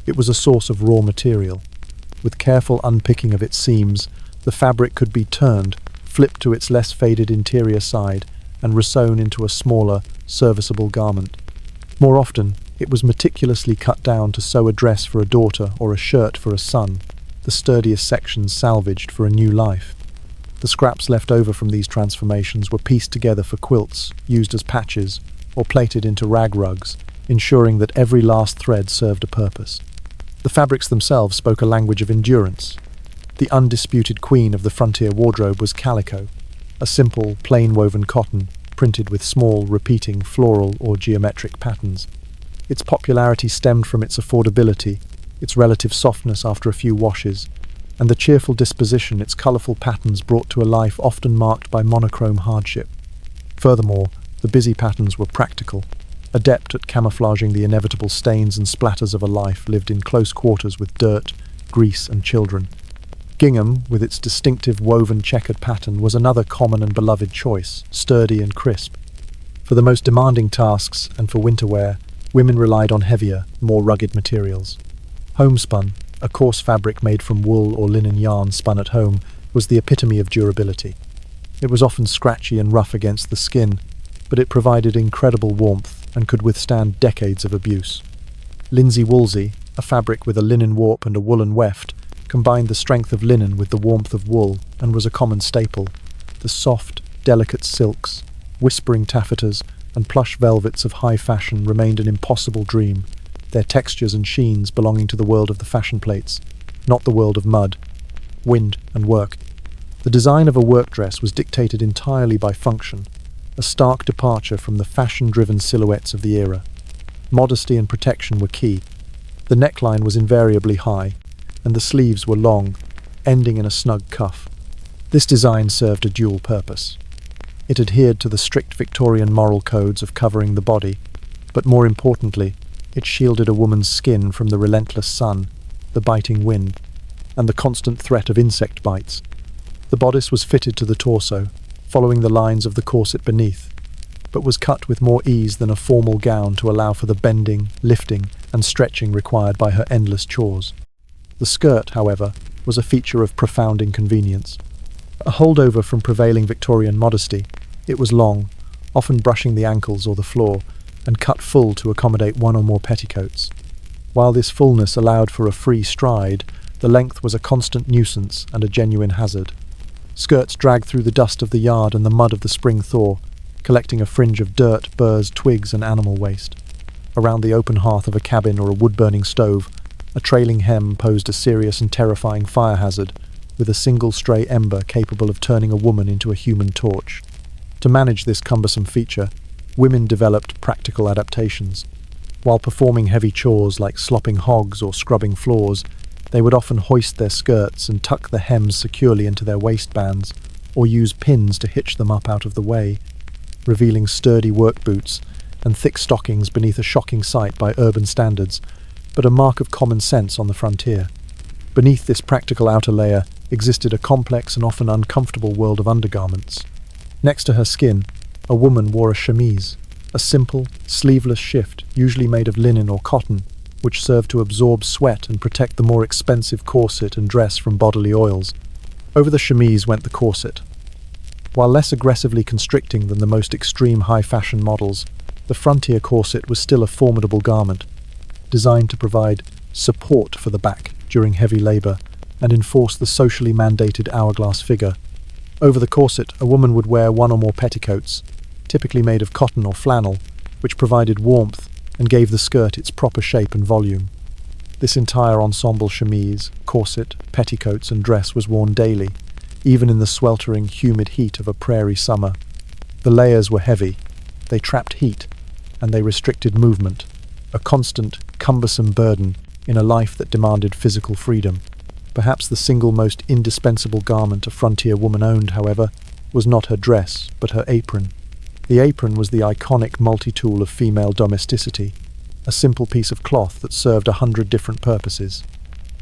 It was a source of raw material. With careful unpicking of its seams, the fabric could be turned, flipped to its less faded interior side, and resewn into a smaller, serviceable garment. More often, it was meticulously cut down to sew a dress for a daughter or a shirt for a son. the sturdiest sections salvaged for a new life. The scraps left over from these transformations were pieced together for quilts, used as patches, or plaited into rag rugs, ensuring that every last thread served a purpose. The fabrics themselves spoke a language of endurance. The undisputed queen of the frontier wardrobe was calico, a simple, plain-woven cotton, printed with small, repeating floral or geometric patterns. Its popularity stemmed from its affordability, its relative softness after a few washes, and the cheerful disposition its colourful patterns brought to a life often marked by monochrome hardship. Furthermore, the busy patterns were practical, adept at camouflaging the inevitable stains and splatters of a life lived in close quarters with dirt, grease, and children. Gingham, with its distinctive woven checkered pattern, was another common and beloved choice, sturdy and crisp. For the most demanding tasks and for winter wear, women relied on heavier, more rugged materials. Homespun, a coarse fabric made from wool or linen yarn spun at home, was the epitome of durability. It was often scratchy and rough against the skin, but it provided incredible warmth and could withstand decades of abuse. Linsey woolsey, a fabric with a linen warp and a woolen weft, combined the strength of linen with the warmth of wool and was a common staple. The soft, delicate silks, whispering taffetas, and plush velvets of high fashion remained an impossible dream, their textures and sheens belonging to the world of the fashion plates, not the world of mud, wind, and work. The design of a work dress was dictated entirely by function, a stark departure from the fashion-driven silhouettes of the era. Modesty and protection were key. The neckline was invariably high, and the sleeves were long, ending in a snug cuff. This design served a dual purpose. It adhered to the strict Victorian moral codes of covering the body, but more importantly, it shielded a woman's skin from the relentless sun, the biting wind, and the constant threat of insect bites. The bodice was fitted to the torso, following the lines of the corset beneath, but was cut with more ease than a formal gown to allow for the bending, lifting, and stretching required by her endless chores. The skirt, however, was a feature of profound inconvenience. A holdover from prevailing Victorian modesty, it was long, often brushing the ankles or the floor, and cut full to accommodate one or more petticoats. While this fullness allowed for a free stride, the length was a constant nuisance and a genuine hazard. Skirts dragged through the dust of the yard and the mud of the spring thaw, collecting a fringe of dirt, burrs, twigs, and animal waste. Around the open hearth of a cabin or a wood-burning stove, a trailing hem posed a serious and terrifying fire hazard, with a single stray ember capable of turning a woman into a human torch. To manage this cumbersome feature, women developed practical adaptations. While performing heavy chores like slopping hogs or scrubbing floors, they would often hoist their skirts and tuck the hems securely into their waistbands, or use pins to hitch them up out of the way, revealing sturdy work boots and thick stockings beneath a shocking sight by urban standards, but a mark of common sense on the frontier. Beneath this practical outer layer existed a complex and often uncomfortable world of undergarments. Next to her skin, a woman wore a chemise, a simple, sleeveless shift usually made of linen or cotton, which served to absorb sweat and protect the more expensive corset and dress from bodily oils. Over the chemise went the corset. While less aggressively constricting than the most extreme high-fashion models, the frontier corset was still a formidable garment, designed to provide support for the back during heavy labour and enforce the socially mandated hourglass figure. Over the corset, a woman would wear one or more petticoats, typically made of cotton or flannel, which provided warmth and gave the skirt its proper shape and volume. This entire ensemble chemise, corset, petticoats and dress was worn daily, even in the sweltering, humid heat of a prairie summer. The layers were heavy, they trapped heat, and they restricted movement, a constant, cumbersome burden in a life that demanded physical freedom. Perhaps the single most indispensable garment a frontier woman owned, however, was not her dress, but her apron. The apron was the iconic multi-tool of female domesticity, a simple piece of cloth that served 100 different purposes.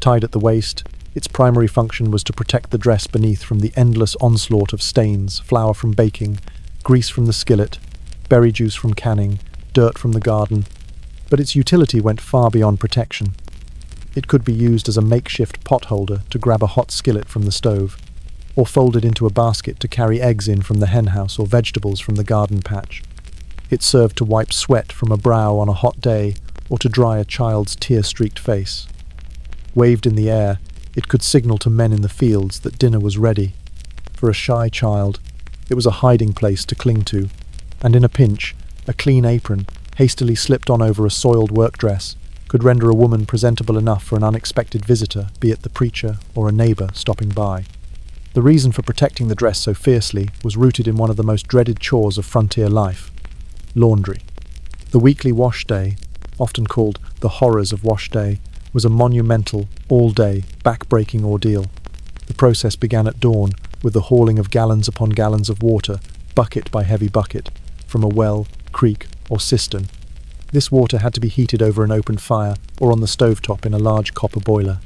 Tied at the waist, its primary function was to protect the dress beneath from the endless onslaught of stains, flour from baking, grease from the skillet, berry juice from canning, dirt from the garden, but its utility went far beyond protection. It could be used as a makeshift pot holder to grab a hot skillet from the stove, or folded into a basket to carry eggs in from the henhouse or vegetables from the garden patch. It served to wipe sweat from a brow on a hot day or to dry a child's tear-streaked face. Waved in the air, It could signal to men in the fields that dinner was ready. For a shy child, it was a hiding place to cling to, and in a pinch, a clean apron, hastily slipped on over a soiled work dress, could render a woman presentable enough for an unexpected visitor, be it the preacher or a neighbour stopping by. The reason for protecting the dress so fiercely was rooted in one of the most dreaded chores of frontier life: laundry. The weekly wash day, often called the horrors of wash day, was a monumental, all-day, back-breaking ordeal. The process began at dawn with the hauling of gallons upon gallons of water, bucket by heavy bucket, from a well, creek, or cistern. This water had to be heated over an open fire or on the stovetop in a large copper boiler.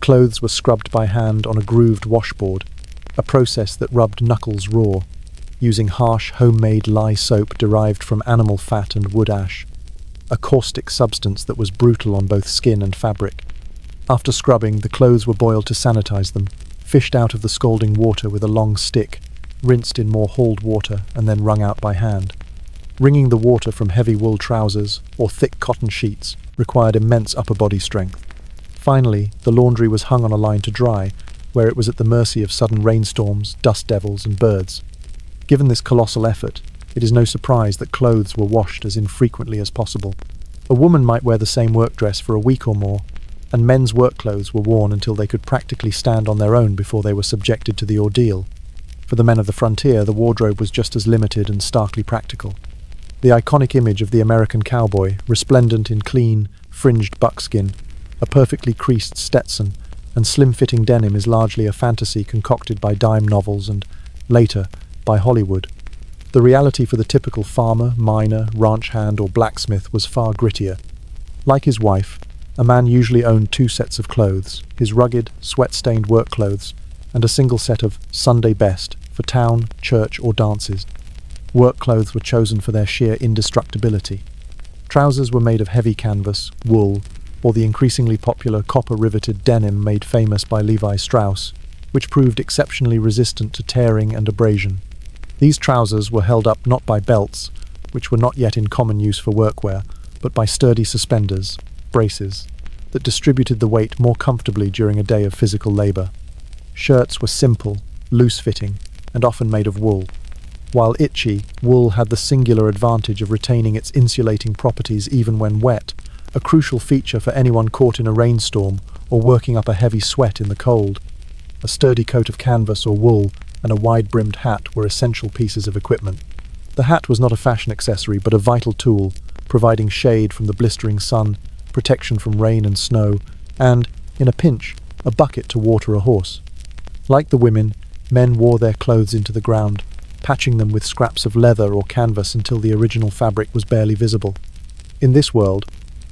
Clothes were scrubbed by hand on a grooved washboard, a process that rubbed knuckles raw, using harsh homemade lye soap derived from animal fat and wood ash, a caustic substance that was brutal on both skin and fabric. After scrubbing, the clothes were boiled to sanitize them, fished out of the scalding water with a long stick, rinsed in more hauled water, and then wrung out by hand. Wringing the water from heavy wool trousers or thick cotton sheets required immense upper body strength. Finally, the laundry was hung on a line to dry, where it was at the mercy of sudden rainstorms, dust devils, and birds. Given this colossal effort, it is no surprise that clothes were washed as infrequently as possible. A woman might wear the same work dress for a week or more, and men's work clothes were worn until they could practically stand on their own before they were subjected to the ordeal. For the men of the frontier, the wardrobe was just as limited and starkly practical. The iconic image of the American cowboy, resplendent in clean, fringed buckskin, a perfectly creased Stetson, and slim-fitting denim is largely a fantasy concocted by dime novels and, later, by Hollywood. The reality for the typical farmer, miner, ranch hand, or blacksmith was far grittier. Like his wife, a man usually owned 2 sets of clothes, his rugged, sweat-stained work clothes, and a single set of Sunday best for town, church, or dances. Work clothes were chosen for their sheer indestructibility. Trousers were made of heavy canvas, wool, or the increasingly popular copper-riveted denim made famous by Levi Strauss, which proved exceptionally resistant to tearing and abrasion. These trousers were held up not by belts, which were not yet in common use for workwear, but by sturdy suspenders, braces, that distributed the weight more comfortably during a day of physical labor. Shirts were simple, loose-fitting, and often made of wool. While itchy, wool had the singular advantage of retaining its insulating properties even when wet, a crucial feature for anyone caught in a rainstorm or working up a heavy sweat in the cold. A sturdy coat of canvas or wool and a wide-brimmed hat were essential pieces of equipment. The hat was not a fashion accessory but a vital tool, providing shade from the blistering sun, protection from rain and snow, and, in a pinch, a bucket to water a horse. Like the women, men wore their clothes into the ground, patching them with scraps of leather or canvas until the original fabric was barely visible. In this world,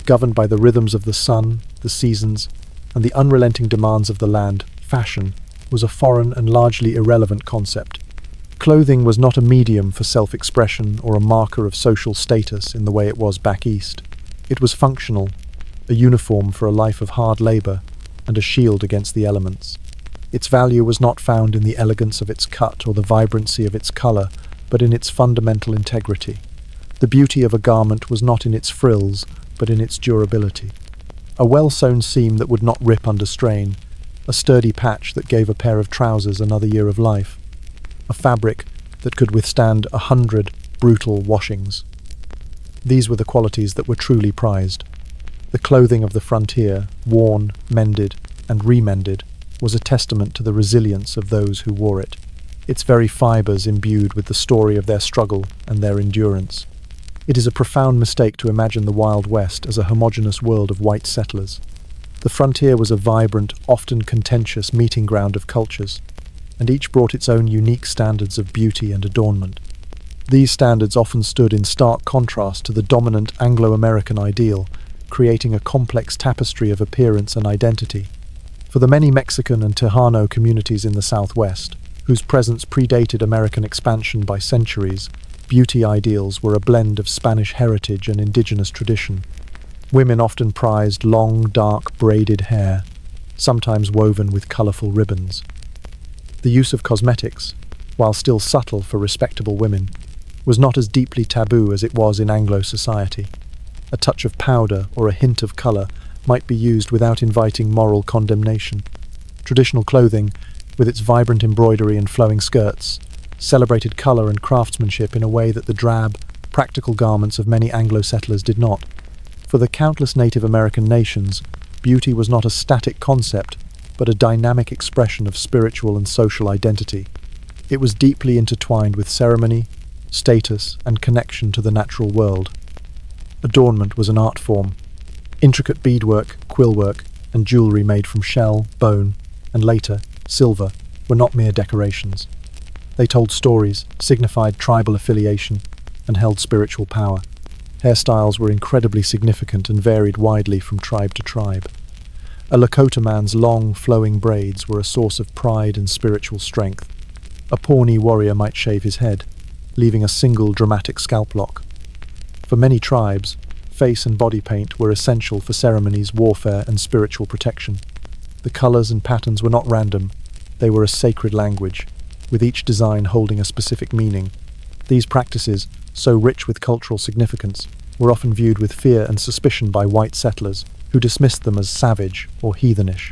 governed by the rhythms of the sun, the seasons, and the unrelenting demands of the land, fashion was a foreign and largely irrelevant concept. Clothing was not a medium for self-expression or a marker of social status in the way it was back east. It was functional, a uniform for a life of hard labor, and a shield against the elements. Its value was not found in the elegance of its cut or the vibrancy of its color, but in its fundamental integrity. The beauty of a garment was not in its frills, but in its durability. A well-sewn seam that would not rip under strain, a sturdy patch that gave a pair of trousers another year of life, a fabric that could withstand 100 brutal washings. These were the qualities that were truly prized. The clothing of the frontier, worn, mended, and remended, was a testament to the resilience of those who wore it, its very fibers imbued with the story of their struggle and their endurance. It is a profound mistake to imagine the Wild West as a homogeneous world of white settlers. The frontier was a vibrant, often contentious meeting ground of cultures, and each brought its own unique standards of beauty and adornment. These standards often stood in stark contrast to the dominant Anglo-American ideal, creating a complex tapestry of appearance and identity. For the many Mexican and Tejano communities in the Southwest, whose presence predated American expansion by centuries, beauty ideals were a blend of Spanish heritage and indigenous tradition. Women often prized long, dark, braided hair, sometimes woven with colorful ribbons. The use of cosmetics, while still subtle for respectable women, was not as deeply taboo as it was in Anglo society. A touch of powder or a hint of color might be used without inviting moral condemnation. Traditional clothing, with its vibrant embroidery and flowing skirts, celebrated colour and craftsmanship in a way that the drab, practical garments of many Anglo settlers did not. For the countless Native American nations, beauty was not a static concept, but a dynamic expression of spiritual and social identity. It was deeply intertwined with ceremony, status, and connection to the natural world. Adornment was an art form. Intricate beadwork, quillwork, and jewellery made from shell, bone, and later, silver, were not mere decorations. They told stories, signified tribal affiliation, and held spiritual power. Hairstyles were incredibly significant and varied widely from tribe to tribe. A Lakota man's long, flowing braids were a source of pride and spiritual strength. A Pawnee warrior might shave his head, leaving a single dramatic scalp lock. For many tribes, face and body paint were essential for ceremonies, warfare, and spiritual protection. The colours and patterns were not random, they were a sacred language, with each design holding a specific meaning. These practices, so rich with cultural significance, were often viewed with fear and suspicion by white settlers, who dismissed them as savage or heathenish.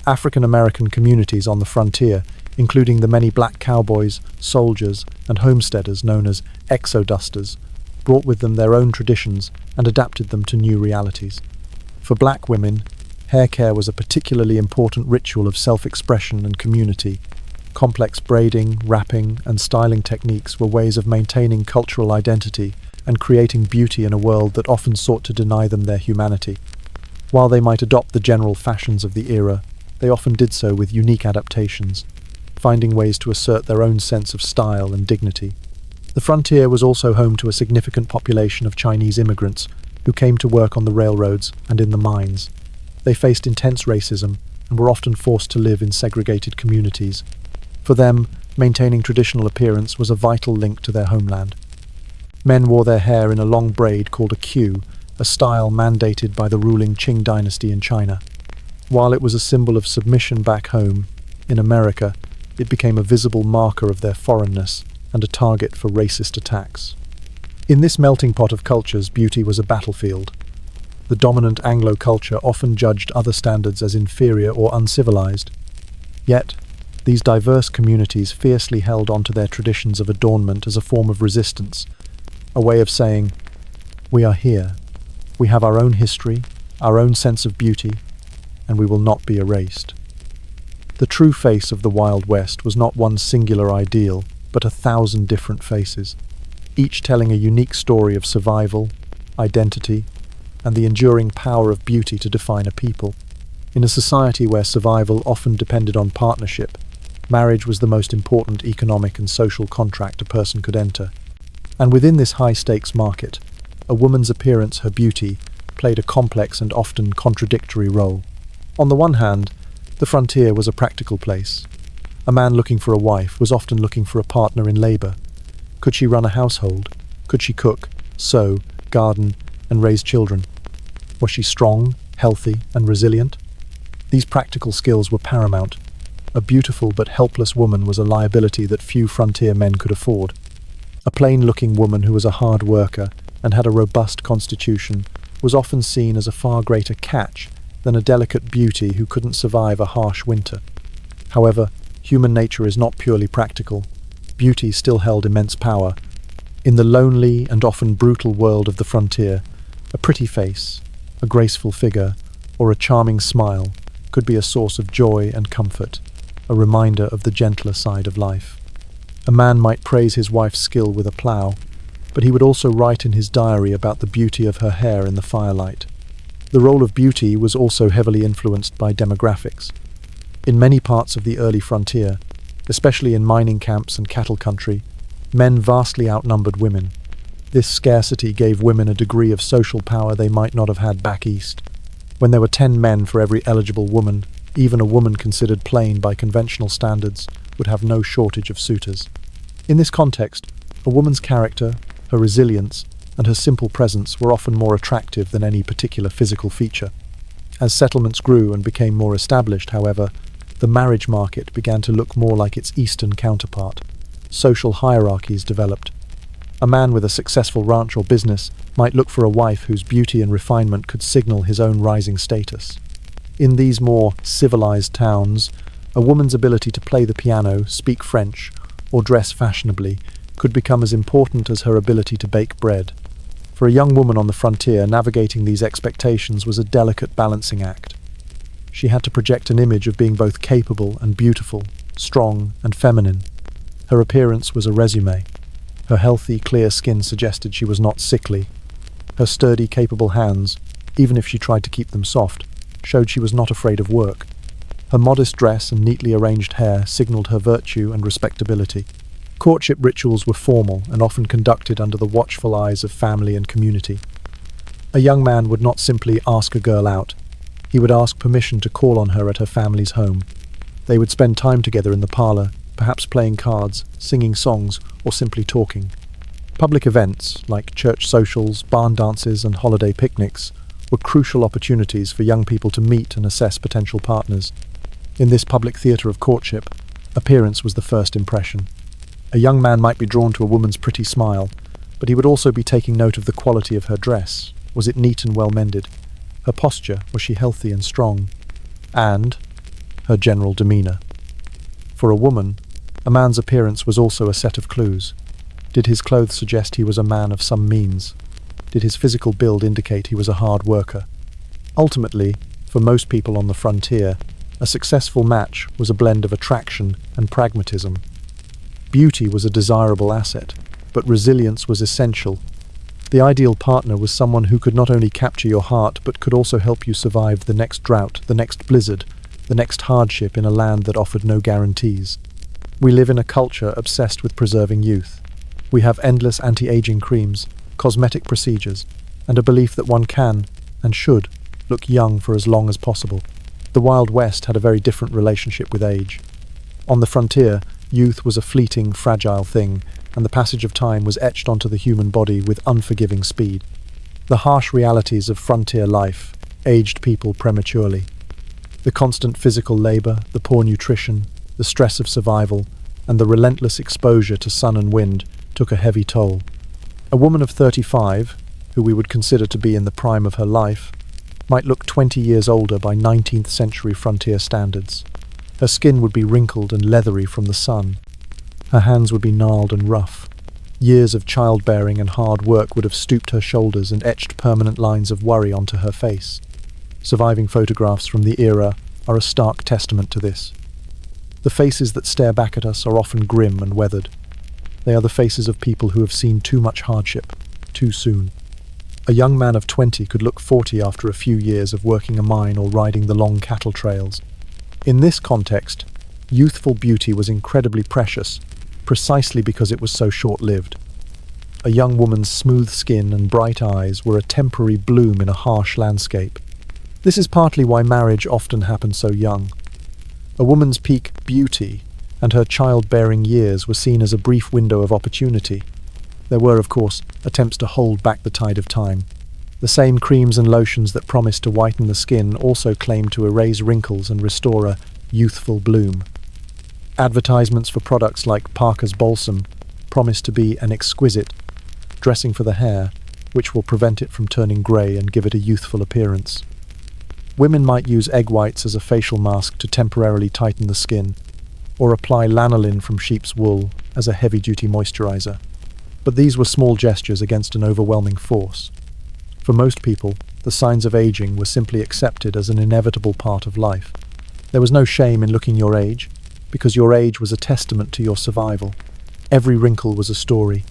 African American communities on the frontier, including the many black cowboys, soldiers, and homesteaders known as exodusters, brought with them their own traditions and adapted them to new realities. For black women, hair care was a particularly important ritual of self-expression and community. Complex braiding, wrapping, and styling techniques were ways of maintaining cultural identity and creating beauty in a world that often sought to deny them their humanity. While they might adopt the general fashions of the era, they often did so with unique adaptations, finding ways to assert their own sense of style and dignity. The frontier was also home to a significant population of Chinese immigrants who came to work on the railroads and in the mines. They faced intense racism and were often forced to live in segregated communities. For them, maintaining traditional appearance was a vital link to their homeland. Men wore their hair in a long braid called a queue, a style mandated by the ruling Qing dynasty in China. While it was a symbol of submission back home, in America, it became a visible marker of their foreignness and a target for racist attacks. In this melting pot of cultures, beauty was a battlefield. The dominant Anglo culture often judged other standards as inferior or uncivilized. Yet, these diverse communities fiercely held onto their traditions of adornment as a form of resistance, a way of saying, "We are here. We have our own history, our own sense of beauty, and we will not be erased." The true face of the Wild West was not one singular ideal, but 1,000 different faces, each telling a unique story of survival, identity, and the enduring power of beauty to define a people. In a society where survival often depended on partnership, marriage was the most important economic and social contract a person could enter. And within this high-stakes market, a woman's appearance, her beauty, played a complex and often contradictory role. On the one hand, the frontier was a practical place. A man looking for a wife was often looking for a partner in labour. Could she run a household? Could she cook, sew, garden, and raise children? Was she strong, healthy, and resilient? These practical skills were paramount. A beautiful but helpless woman was a liability that few frontier men could afford. A plain-looking woman who was a hard worker and had a robust constitution was often seen as a far greater catch than a delicate beauty who couldn't survive a harsh winter. However, human nature is not purely practical. Beauty still held immense power. In the lonely and often brutal world of the frontier, a pretty face, a graceful figure, or a charming smile could be a source of joy and comfort, a reminder of the gentler side of life. A man might praise his wife's skill with a plough, but he would also write in his diary about the beauty of her hair in the firelight. The role of beauty was also heavily influenced by demographics. In many parts of the early frontier, especially in mining camps and cattle country, men vastly outnumbered women. This scarcity gave women a degree of social power they might not have had back east. When there were 10 men for every eligible woman, even a woman considered plain by conventional standards would have no shortage of suitors. In this context, a woman's character, her resilience, and her simple presence were often more attractive than any particular physical feature. As settlements grew and became more established, however, the marriage market began to look more like its eastern counterpart. Social hierarchies developed. A man with a successful ranch or business might look for a wife whose beauty and refinement could signal his own rising status. In these more civilized towns, a woman's ability to play the piano, speak French, or dress fashionably could become as important as her ability to bake bread. For a young woman on the frontier, navigating these expectations was a delicate balancing act. She had to project an image of being both capable and beautiful, strong and feminine. Her appearance was a resume. Her healthy, clear skin suggested she was not sickly. Her sturdy, capable hands, even if she tried to keep them soft, showed she was not afraid of work. Her modest dress and neatly arranged hair signaled her virtue and respectability. Courtship rituals were formal and often conducted under the watchful eyes of family and community. A young man would not simply ask a girl out. He would ask permission to call on her at her family's home. They would spend time together in the parlor, perhaps playing cards, singing songs, or simply talking. Public events, like church socials, barn dances, and holiday picnics, were crucial opportunities for young people to meet and assess potential partners. In this public theatre of courtship, appearance was the first impression. A young man might be drawn to a woman's pretty smile, but he would also be taking note of the quality of her dress. Was it neat and well-mended? Her posture, was she healthy and strong? And her general demeanour. For a woman, a man's appearance was also a set of clues. Did his clothes suggest he was a man of some means? Did his physical build indicate he was a hard worker? Ultimately, for most people on the frontier, a successful match was a blend of attraction and pragmatism. Beauty was a desirable asset, but resilience was essential. The ideal partner was someone who could not only capture your heart, but could also help you survive the next drought, the next blizzard, the next hardship in a land that offered no guarantees. We live in a culture obsessed with preserving youth. We have endless anti-aging creams, cosmetic procedures, and a belief that one can, and should, look young for as long as possible. The Wild West had a very different relationship with age. On the frontier, youth was a fleeting, fragile thing, and the passage of time was etched onto the human body with unforgiving speed. The harsh realities of frontier life aged people prematurely. The constant physical labor, the poor nutrition, the stress of survival, and the relentless exposure to sun and wind took a heavy toll. A woman of 35, who we would consider to be in the prime of her life, might look 20 years older by 19th century frontier standards. Her skin would be wrinkled and leathery from the sun. Her hands would be gnarled and rough. Years of childbearing and hard work would have stooped her shoulders and etched permanent lines of worry onto her face. Surviving photographs from the era are a stark testament to this. The faces that stare back at us are often grim and weathered. They are the faces of people who have seen too much hardship, too soon. A young man of 20 could look 40 after a few years of working a mine or riding the long cattle trails. In this context, youthful beauty was incredibly precious, precisely because it was so short-lived. A young woman's smooth skin and bright eyes were a temporary bloom in a harsh landscape. This is partly why marriage often happens so young. A woman's peak beauty and her childbearing years were seen as a brief window of opportunity. There were, of course, attempts to hold back the tide of time. The same creams and lotions that promised to whiten the skin also claimed to erase wrinkles and restore a youthful bloom. Advertisements for products like Parker's Balsam promised to be an exquisite dressing for the hair, which will prevent it from turning grey and give it a youthful appearance. Women might use egg whites as a facial mask to temporarily tighten the skin, or apply lanolin from sheep's wool as a heavy-duty moisturizer. But these were small gestures against an overwhelming force. For most people, the signs of aging were simply accepted as an inevitable part of life. There was no shame in looking your age, because your age was a testament to your survival. Every wrinkle was a story.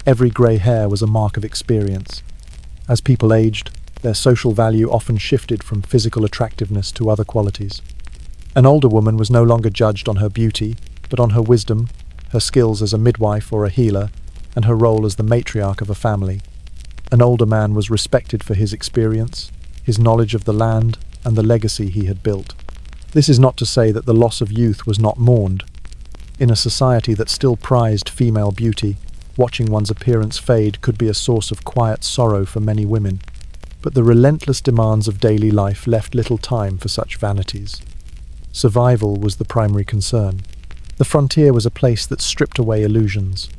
Every grey hair was a mark of experience. As people aged, their social value often shifted from physical attractiveness to other qualities. An older woman was no longer judged on her beauty, but on her wisdom, her skills as a midwife or a healer, and her role as the matriarch of a family. An older man was respected for his experience, his knowledge of the land, and the legacy he had built. This is not to say that the loss of youth was not mourned. In a society that still prized female beauty, watching one's appearance fade could be a source of quiet sorrow for many women. But the relentless demands of daily life left little time for such vanities. Survival was the primary concern. The frontier was a place that stripped away illusions.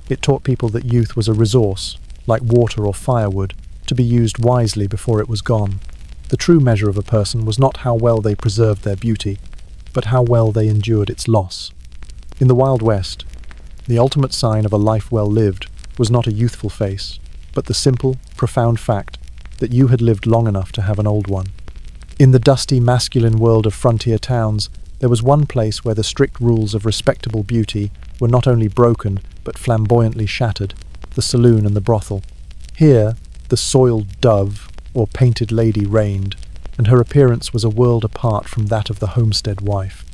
It taught people that youth was a resource, like water or firewood, to be used wisely before it was gone. The true measure of a person was not how well they preserved their beauty, but how well they endured its loss. In the Wild West, the ultimate sign of a life well lived was not a youthful face, but the simple, profound fact that you had lived long enough to have an old one. In the dusty, masculine world of frontier towns, there was one place where the strict rules of respectable beauty were not only broken, but flamboyantly shattered: the saloon and the brothel. Here, the soiled dove, or painted lady, reigned, and her appearance was a world apart from that of the homestead wife.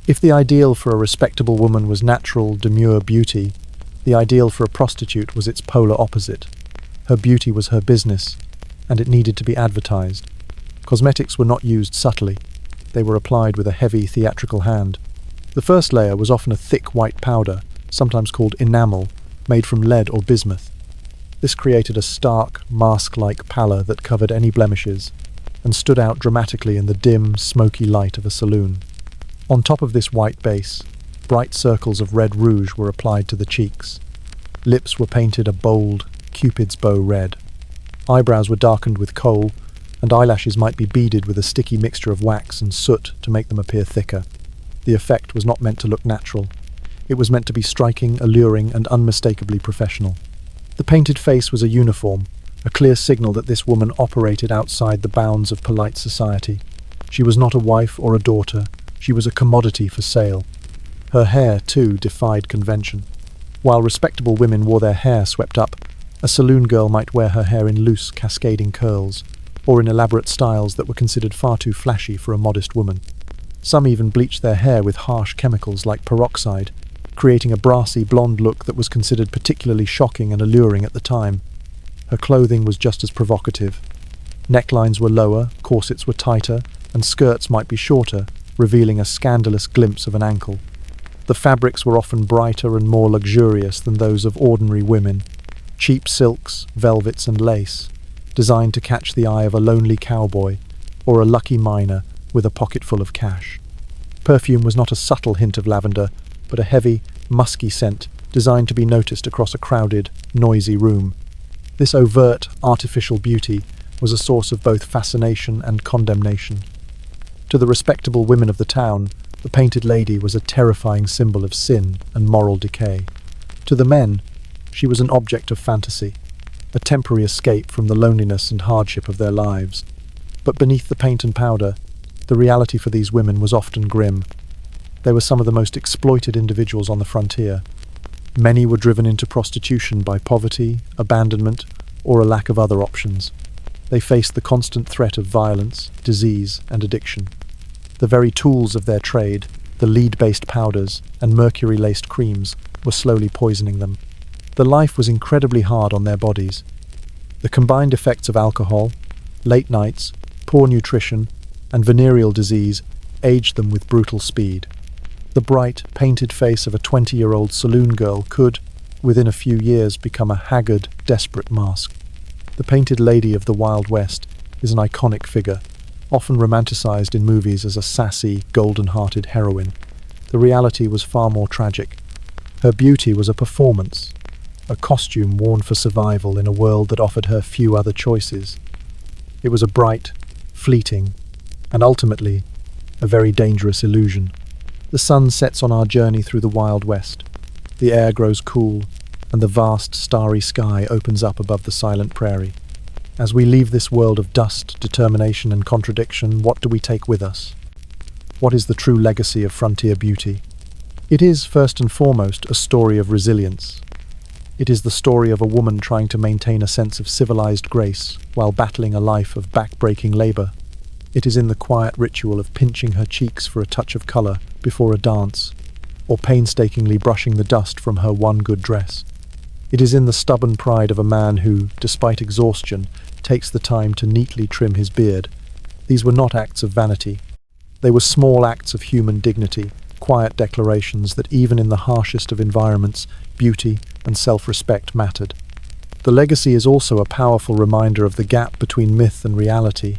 If the ideal for a respectable woman was natural, demure beauty, the ideal for a prostitute was its polar opposite. Her beauty was her business, and it needed to be advertised. Cosmetics were not used subtly. They were applied with a heavy, theatrical hand. The first layer was often a thick white powder, sometimes called enamel, made from lead or bismuth. This created a stark, mask-like pallor that covered any blemishes, and stood out dramatically in the dim, smoky light of a saloon. On top of this white base, bright circles of red rouge were applied to the cheeks. Lips were painted a bold, Cupid's bow red. Eyebrows were darkened with kohl, and eyelashes might be beaded with a sticky mixture of wax and soot to make them appear thicker. The effect was not meant to look natural. It was meant to be striking, alluring, and unmistakably professional. The painted face was a uniform, a clear signal that this woman operated outside the bounds of polite society. She was not a wife or a daughter. She was a commodity for sale. Her hair, too, defied convention. While respectable women wore their hair swept up, a saloon girl might wear her hair in loose, cascading curls, or in elaborate styles that were considered far too flashy for a modest woman. Some even bleached their hair with harsh chemicals like peroxide, creating a brassy blonde look that was considered particularly shocking and alluring at the time. Her clothing was just as provocative. Necklines were lower, corsets were tighter, and skirts might be shorter, revealing a scandalous glimpse of an ankle. The fabrics were often brighter and more luxurious than those of ordinary women: cheap silks, velvets, and lace, designed to catch the eye of a lonely cowboy or a lucky miner with a pocketful of cash. Perfume was not a subtle hint of lavender, but a heavy, musky scent designed to be noticed across a crowded, noisy room. This overt, artificial beauty was a source of both fascination and condemnation. To the respectable women of the town, the painted lady was a terrifying symbol of sin and moral decay. To the men, she was an object of fantasy, a temporary escape from the loneliness and hardship of their lives. But beneath the paint and powder, the reality for these women was often grim. They were some of the most exploited individuals on the frontier. Many were driven into prostitution by poverty, abandonment, or a lack of other options. They faced the constant threat of violence, disease, and addiction. The very tools of their trade, the lead-based powders and mercury-laced creams, were slowly poisoning them. The life was incredibly hard on their bodies. The combined effects of alcohol, late nights, poor nutrition, and venereal disease aged them with brutal speed. The bright, painted face of a 20-year-old saloon girl could, within a few years, become a haggard, desperate mask. The painted lady of the Wild West is an iconic figure, often romanticized in movies as a sassy, golden-hearted heroine. The reality was far more tragic. Her beauty was a performance, a costume worn for survival in a world that offered her few other choices. It was a bright, fleeting, and ultimately, a very dangerous illusion. The sun sets on our journey through the Wild West. The air grows cool, and the vast, starry sky opens up above the silent prairie. As we leave this world of dust, determination, and contradiction, what do we take with us? What is the true legacy of frontier beauty? It is, first and foremost, a story of resilience. It is the story of a woman trying to maintain a sense of civilized grace while battling a life of back-breaking labor. It is in the quiet ritual of pinching her cheeks for a touch of color before a dance, or painstakingly brushing the dust from her one good dress. It is in the stubborn pride of a man who, despite exhaustion, takes the time to neatly trim his beard. These were not acts of vanity. They were small acts of human dignity, quiet declarations that even in the harshest of environments, beauty and self-respect mattered. The legacy is also a powerful reminder of the gap between myth and reality.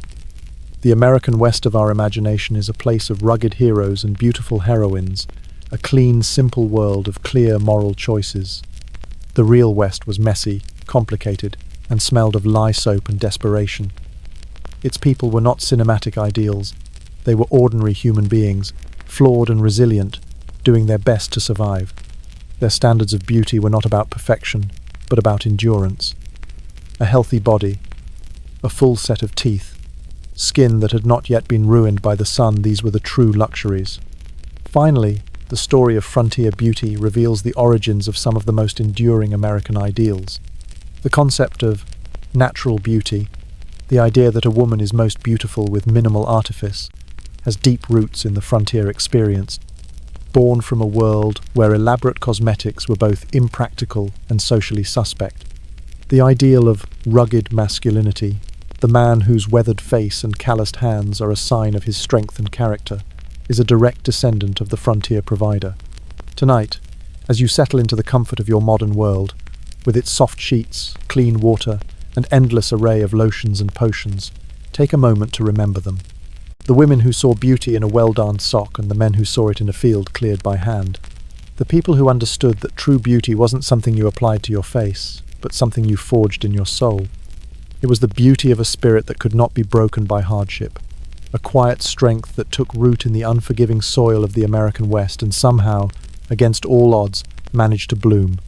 The American West of our imagination is a place of rugged heroes and beautiful heroines, a clean, simple world of clear moral choices. The real West was messy, complicated, and smelled of lye soap and desperation. Its people were not cinematic ideals. They were ordinary human beings, flawed and resilient, doing their best to survive. Their standards of beauty were not about perfection, but about endurance. A healthy body, a full set of teeth, skin that had not yet been ruined by the sun, these were the true luxuries. Finally, the story of frontier beauty reveals the origins of some of the most enduring American ideals. The concept of natural beauty, the idea that a woman is most beautiful with minimal artifice, has deep roots in the frontier experience, born from a world where elaborate cosmetics were both impractical and socially suspect. The ideal of rugged masculinity, the man whose weathered face and calloused hands are a sign of his strength and character, is a direct descendant of the frontier provider. Tonight, as you settle into the comfort of your modern world, with its soft sheets, clean water, and endless array of lotions and potions, take a moment to remember them. The women who saw beauty in a well-darned sock and the men who saw it in a field cleared by hand. The people who understood that true beauty wasn't something you applied to your face, but something you forged in your soul. It was the beauty of a spirit that could not be broken by hardship, a quiet strength that took root in the unforgiving soil of the American West and somehow, against all odds, managed to bloom.